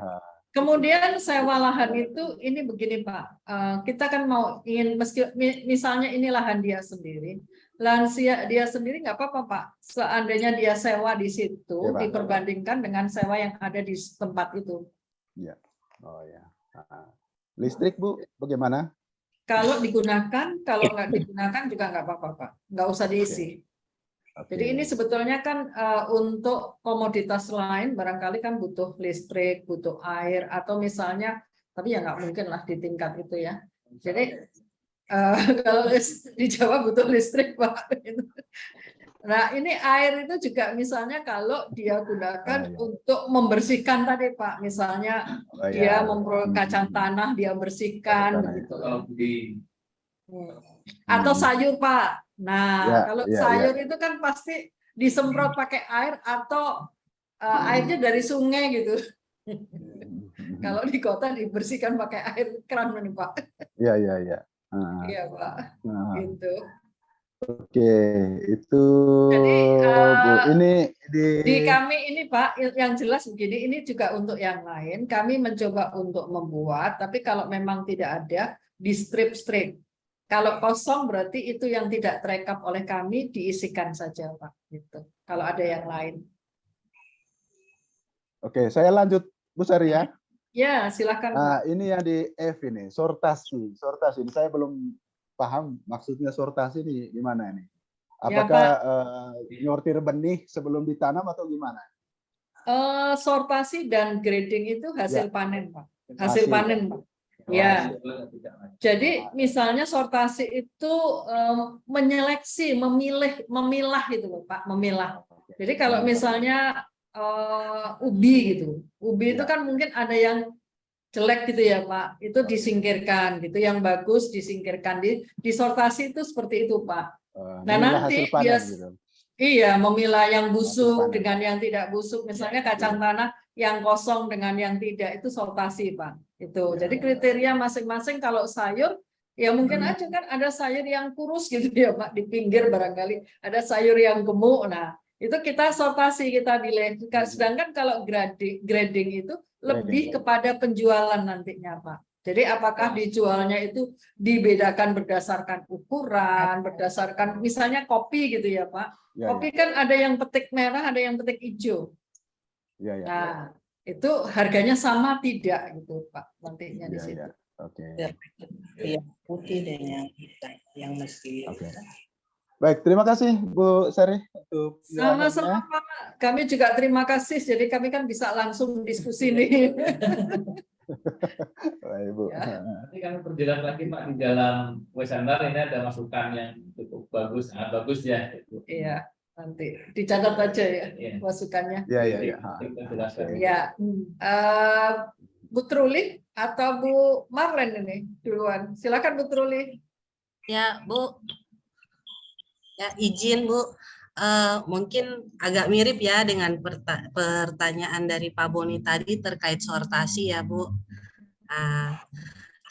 Kemudian sewa lahan itu ini begini Pak, kita kan ingin misalnya ini lahan dia sendiri, lahan dia sendiri nggak apa-apa Pak, seandainya dia sewa di situ diperbandingkan dengan sewa yang ada di tempat itu. Iya. Oh ya. Listrik Bu, bagaimana? Kalau digunakan, kalau nggak digunakan juga nggak apa-apa Pak, nggak usah diisi. Jadi ini sebetulnya kan untuk komoditas lain barangkali kan butuh listrik, butuh air, atau misalnya, tapi ya nggak mungkin lah di tingkat itu ya. Jadi kalau di Jawa butuh listrik Pak. Nah ini air itu juga misalnya kalau dia gunakan untuk membersihkan tadi Pak, misalnya dia memperoleh kacang tanah, dia bersihkan gitu. Atau sayur Pak. Nah, kalau sayur itu kan pasti disemprot pakai air atau airnya dari sungai gitu. Kalau di kota dibersihkan pakai air keran nih Pak. Iya. Iya Pak. Gitu. Oke, itu Jadi Bu, ini di kami ini Pak, yang jelas begini, ini juga untuk yang lain. Kami mencoba untuk membuat, tapi kalau memang tidak ada, di strip-strip. Kalau kosong berarti itu yang tidak terekap oleh kami, diisikan saja Pak. Gitu. Kalau ada yang lain. Oke, saya lanjut Bu Sari ya. Ya, silakan Nah, Pak. ini yang di F ini, sortasi. Sortasi ini saya belum paham maksudnya sortasi ini gimana ini. Ya, Apakah Pak. nyortir benih sebelum ditanam atau gimana? Sortasi dan grading itu hasil Ya. panen Pak. Hasil panen Pak. Oh, Ya. Jadi misalnya sortasi itu menyeleksi, memilah itu loh Pak, memilah. Jadi kalau misalnya ubi gitu, ubi itu kan mungkin ada yang jelek gitu ya Pak, itu disingkirkan gitu, yang bagus disingkirkan, di sortasi itu seperti itu Pak. Nah nanti dia iya memilah yang busuk dengan yang tidak busuk, misalnya kacang tanah yang kosong dengan yang tidak, itu sortasi Pak. Itu jadi kriteria masing-masing. Kalau sayur ya mungkin aja kan ada sayur yang kurus gitu ya Pak, di pinggir barangkali ada sayur yang gemuk. Nah itu kita sortasi, kita pilih. Sedangkan kalau grading itu lebih kepada penjualan nantinya Pak. Jadi apakah dijualnya itu dibedakan berdasarkan ukuran, berdasarkan misalnya kopi gitu ya Pak. Kopi kan ada yang petik merah, ada yang petik hijau. Nah itu harganya sama tidak gitu Pak nantinya di situ. Oke. Yang putih dan yang hitam yang mesti. Baik, terima kasih Bu Sari untuk sama-sama Pak. Kami juga terima kasih. Jadi kami kan bisa langsung diskusi nih. Baik, Bu. Ya. Nanti kami perjelas lagi Pak di dalam webinar ini ada masukan yang cukup bagus, sangat bagus ya. Iya, nanti dicatat aja ya masukannya. Iya. Ya, Bu Truli atau Bu Marlen ini duluan. Silakan Bu Truli. Ya Bu. Ya, izin Bu, mungkin agak mirip ya dengan pertanyaan dari Pak Boni tadi terkait sortasi ya Bu. Nah,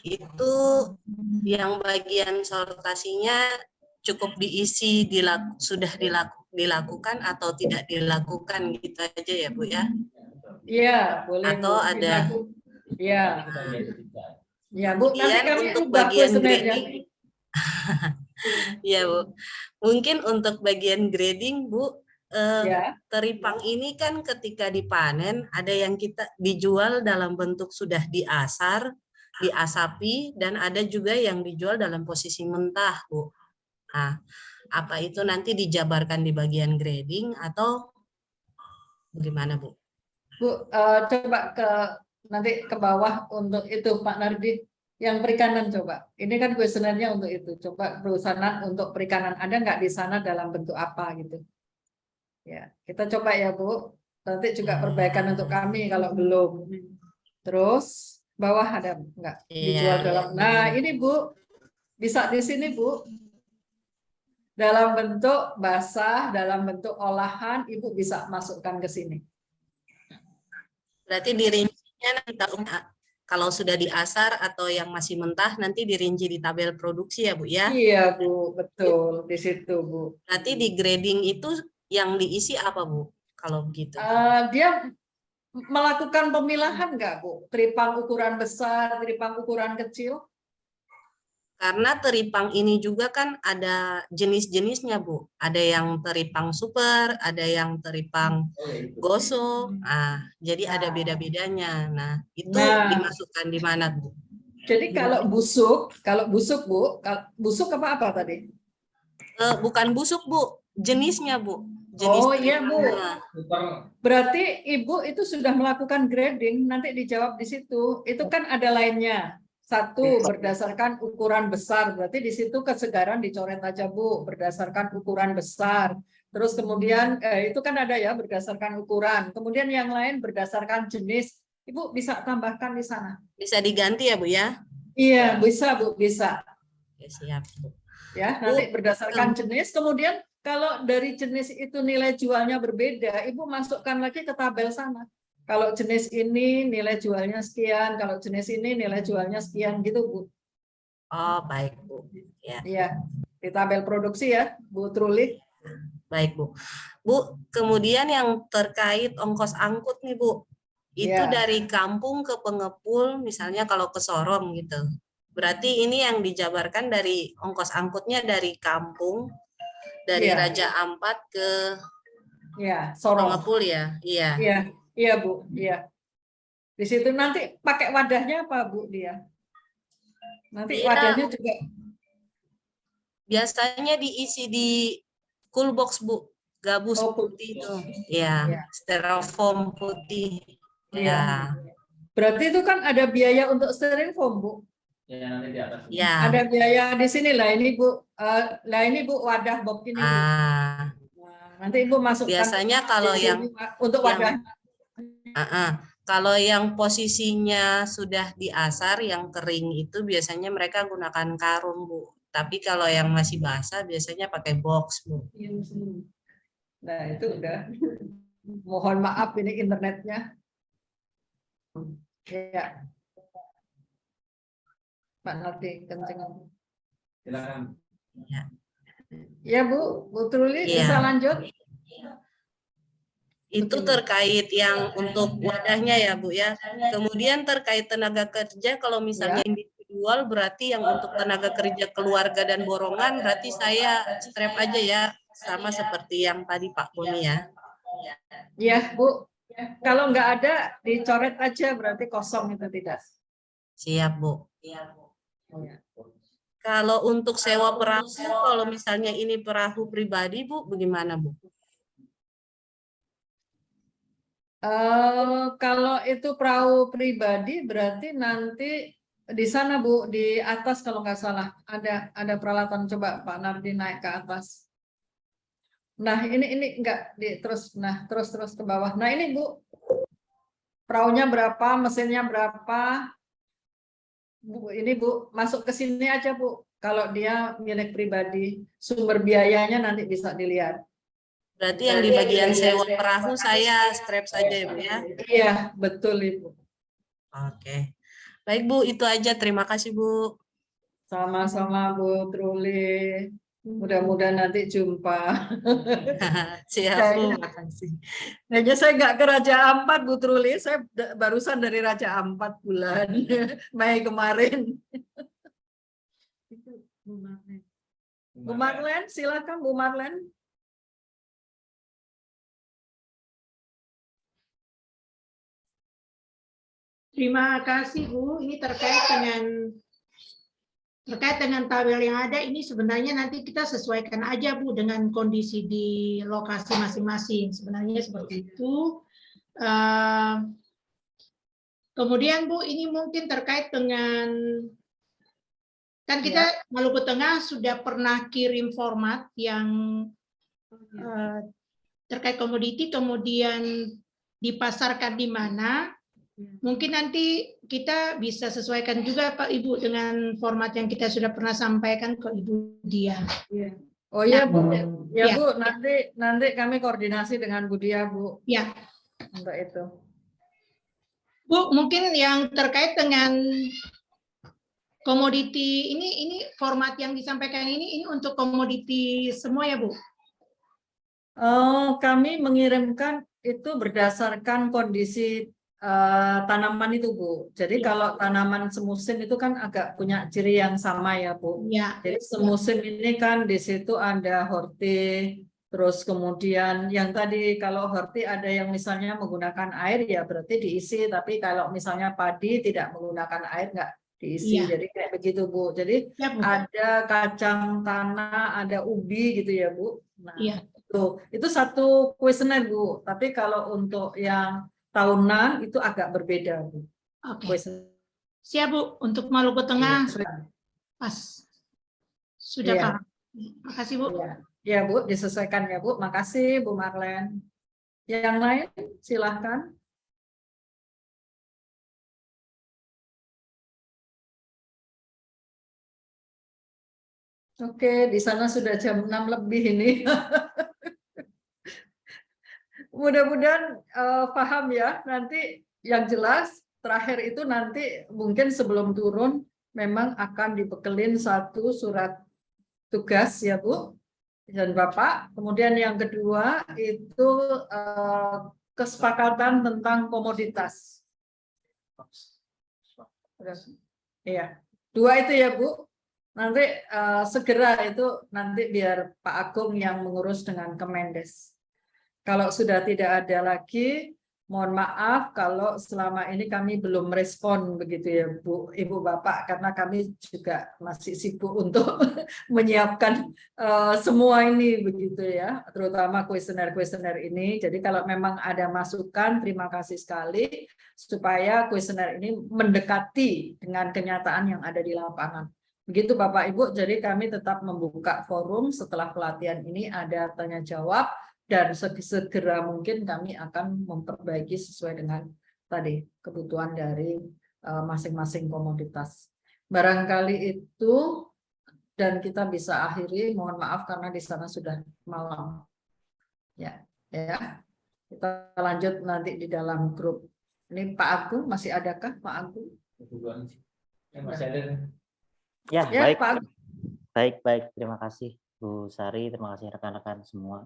itu yang bagian sortasinya cukup diisi, sudah dilakukan atau tidak dilakukan gitu aja ya Bu ya? Iya, boleh. Atau ada? Iya. Ya Bu, nanti kami untuk bagian grading. Ya Bu, mungkin untuk bagian grading Bu, teripang ini kan ketika dipanen ada yang kita dijual dalam bentuk sudah diasar, diasapi, dan ada juga yang dijual dalam posisi mentah Bu. Nah, apa itu nanti dijabarkan di bagian grading atau bagaimana Bu? Bu, coba nanti ke bawah untuk itu Pak Nardi. Yang perikanan coba, ini kan kuesionernya untuk itu. Coba perusahaan untuk perikanan ada nggak di sana dalam bentuk apa gitu? Ya, kita coba ya Bu. Nanti juga perbaikan untuk kami kalau belum. Terus bawah ada nggak dijual dalam? Nah ini Bu, bisa di sini Bu. Dalam bentuk basah, dalam bentuk olahan, Ibu bisa masukkan ke sini. Berarti dirincinya nanti kalau sudah diasar atau yang masih mentah nanti dirinci di tabel produksi ya Bu ya? Iya Bu, betul di situ Bu. Berarti di grading itu yang diisi apa Bu? Kalau begitu? Dia melakukan pemilahan nggak Bu? Teripang ukuran besar, teripang ukuran kecil? Karena teripang ini juga kan ada jenis-jenisnya Bu. Ada yang teripang super, ada yang teripang goso. Jadi ada beda-bedanya. Nah, itu dimasukkan di mana Bu? Jadi kalau busuk Bu, busuk apa tadi? Bukan busuk Bu, jenisnya Bu. Jenis iya Bu. Berarti Ibu itu sudah melakukan grading, nanti dijawab di situ. Itu kan ada lainnya. Satu berdasarkan ukuran besar, berarti di situ kesegaran dicoret aja Bu, berdasarkan ukuran besar. Terus kemudian itu kan ada ya berdasarkan ukuran. Kemudian yang lain berdasarkan jenis. Ibu bisa tambahkan di sana. Bisa diganti ya Bu ya? Iya bisa Bu, bisa. Ya, siap Bu. Ya nanti berdasarkan jenis. Kemudian kalau dari jenis itu nilai jualnya berbeda, Ibu masukkan lagi ke tabel sana. Kalau jenis ini nilai jualnya sekian, kalau jenis ini nilai jualnya sekian gitu Bu. Oh baik Bu. Ya, di tabel produksi ya, Bu Truli. Baik, Bu. Bu, kemudian yang terkait ongkos angkut nih, Bu. Itu Ya. dari kampung ke pengepul, misalnya kalau ke Sorong gitu. Berarti ini yang dijabarkan dari ongkos angkutnya dari kampung, dari Iya. Raja Ampat ke Ya, Sorong. pengepul ya? Iya. Iya, iya Bu, iya. Di situ nanti pakai wadahnya apa Bu dia? Nanti Iya. wadahnya juga Biasanya diisi di cool box, Bu. Gabus putih itu. Ya, Iya. styrofoam putih. Iya. Ya. Berarti itu kan ada biaya untuk styrofoam, Bu. Ya, nanti di atas. Ya. Ada biaya di sini lah ini Bu. Lah ini Bu wadah box ini. Bu. Nah, nanti Ibu masukkan. Biasanya kalau di yang sini, untuk wadah. Kalau yang posisinya sudah diasar, yang kering itu biasanya mereka gunakan karung, Bu. Tapi kalau yang masih basah biasanya pakai box, Bu. Nah, itu udah. Mohon maaf ini internetnya. Ya. Pak Nardi, kenceng. Silakan. Ya Bu, Bu Truli Iya. bisa lanjut? Itu terkait yang untuk wadahnya ya, Bu ya. Kemudian terkait tenaga kerja, kalau misalnya individual berarti yang untuk tenaga kerja keluarga dan borongan berarti saya strap aja ya, sama seperti yang tadi Pak Boni ya. Ya Bu, kalau nggak ada dicoret aja berarti kosong itu tidak. Siap, Bu. Kalau untuk sewa perahu, kalau misalnya ini perahu pribadi, Bu, bagaimana, Bu? Kalau itu perahu pribadi berarti nanti di sana Bu, di atas kalau nggak salah ada peralatan, coba Pak Nardi naik ke atas. Nah ini enggak terus ke bawah. Nah ini Bu, perahunya berapa, mesinnya berapa? Bu, ini Bu masuk ke sini aja Bu. Kalau dia milik pribadi, sumber biayanya nanti bisa dilihat. Berarti yang di bagian sewa perahu saya strap saja ya, Bu ya? Iya, betul Ibu. Oke. Baik Bu, itu aja. Terima kasih Bu. Sama-sama Bu Truli. Mudah-mudahan nanti jumpa. Siap Bu, makasih. Kayaknya saya nggak ke Raja Ampat Bu Truli, saya barusan dari Raja Ampat bulan Mei kemarin. Bu Marlen, silakan Bu Marlen. Terima kasih Bu. Ini terkait dengan tabel yang ada, ini sebenarnya nanti kita sesuaikan aja Bu dengan kondisi di lokasi masing-masing. Sebenarnya seperti itu. Kemudian Bu, ini mungkin terkait dengan, kan kita Maluku Tengah sudah pernah kirim format yang terkait komoditi, kemudian dipasarkan di mana. Mungkin nanti kita bisa sesuaikan juga Pak Ibu dengan format yang kita sudah pernah sampaikan ke Ibu Dia. Oh iya Bu, ya Bu, nanti kami koordinasi dengan Bu Dia Bu. Ya. Untuk itu. Bu, mungkin yang terkait dengan komoditi ini format yang disampaikan ini untuk komoditi semua ya Bu? Kami mengirimkan itu berdasarkan kondisi tanaman itu Bu. Jadi kalau tanaman semusim itu kan agak punya ciri yang sama ya Bu. Ya. Jadi semusim ini kan di situ ada horti, terus kemudian yang tadi kalau horti ada yang misalnya menggunakan air ya berarti diisi, tapi kalau misalnya padi tidak menggunakan air nggak diisi. Jadi kayak begitu Bu. Jadi ada kacang tanah, ada ubi gitu ya Bu. Nah, itu satu kuesioner Bu. Tapi kalau untuk yang tahunan itu agak berbeda Bu. Oke. Siap Bu, untuk Maluku Tengah pas sudah paham. Makasih Bu. Ya Bu, disesuaikan ya Bu. Makasih Bu Marlen. Yang lain silahkan. Oke, di sana sudah jam 6 lebih ini. Mudah-mudahan paham ya. Nanti yang jelas terakhir itu nanti mungkin sebelum turun memang akan dibekelin satu surat tugas ya Bu dan Bapak. Kemudian yang kedua itu kesepakatan tentang komoditas. Iya, 2 itu ya Bu. Nanti segera itu nanti biar Pak Agung yang mengurus dengan Kemendes. Kalau sudah tidak ada lagi, mohon maaf kalau selama ini kami belum respon begitu ya Bu, Ibu Bapak, karena kami juga masih sibuk untuk menyiapkan semua ini begitu ya, terutama kuesioner-kuesioner ini. Jadi kalau memang ada masukan, terima kasih sekali supaya kuesioner ini mendekati dengan kenyataan yang ada di lapangan. Begitu Bapak Ibu, jadi kami tetap membuka forum setelah pelatihan ini ada tanya jawab dan segera mungkin kami akan memperbaiki sesuai dengan tadi kebutuhan dari masing-masing komoditas. Barangkali itu dan kita bisa akhiri, mohon maaf karena di sana sudah malam. Ya, kita lanjut nanti di dalam grup. Ini Pak Agung, masih adakah Pak Agung? Ya, Ya, baik. Pak Agung. Baik. Terima kasih Bu Sari, terima kasih rekan-rekan semua.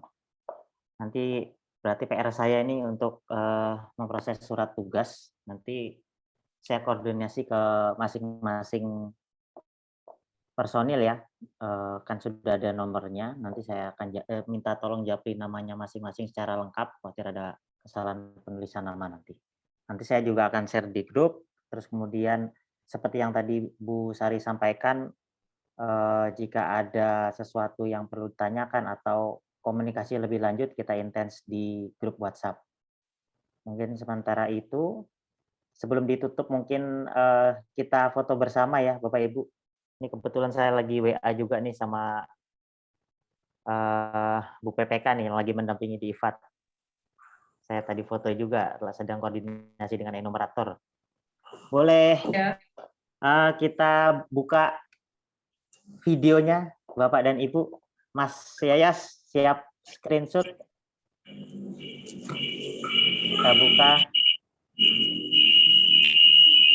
Nanti berarti PR saya ini untuk memproses surat tugas. Nanti saya koordinasi ke masing-masing personil ya. Kan sudah ada nomornya. Nanti saya akan minta tolong japri namanya masing-masing secara lengkap. Khawatir ada kesalahan penulisan nama nanti. Nanti saya juga akan share di grup. Terus kemudian seperti yang tadi Bu Sari sampaikan, jika ada sesuatu yang perlu ditanyakan atau komunikasi lebih lanjut, kita intens di grup WhatsApp. Mungkin sementara itu, sebelum ditutup mungkin kita foto bersama ya Bapak Ibu. Ini kebetulan saya lagi WA juga nih sama Bu PPK nih yang lagi mendampingi di IFAD. Saya tadi foto juga, sedang koordinasi dengan enumerator. Boleh kita buka videonya Bapak dan Ibu. Mas Yayas siap screenshot. Kita buka.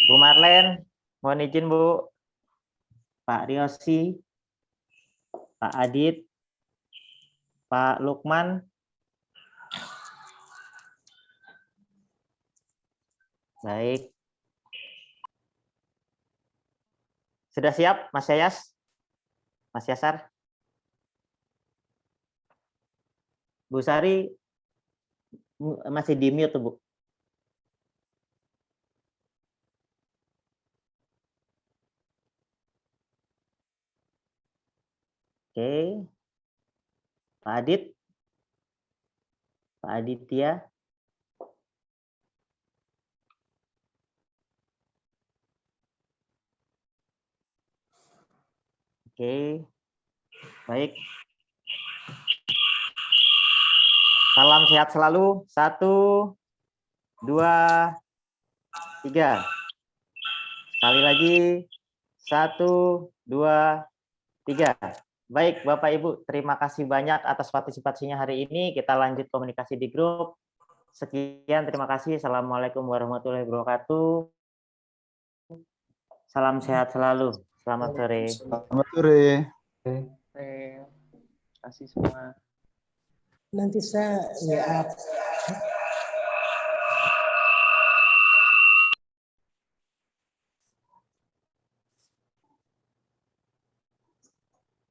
Bu Marlen, mohon izin Bu. Pak Riosi, Pak Adit, Pak Lukman. Baik. Sudah siap Mas Yayas? Mas Yasar? Bu Sari masih di mute Bu. Oke. Pak Adit? Pak Aditya? Oke. Baik. Salam sehat selalu. 1, 2, 3. Sekali lagi. 1, 2, 3. Baik, Bapak Ibu, terima kasih banyak atas partisipasinya hari ini. Kita lanjut komunikasi di grup. Sekian, terima kasih. Assalamualaikum warahmatullahi wabarakatuh. Salam sehat selalu. Selamat sore. Selamat sore. Terima kasih semua. Nanti saya WA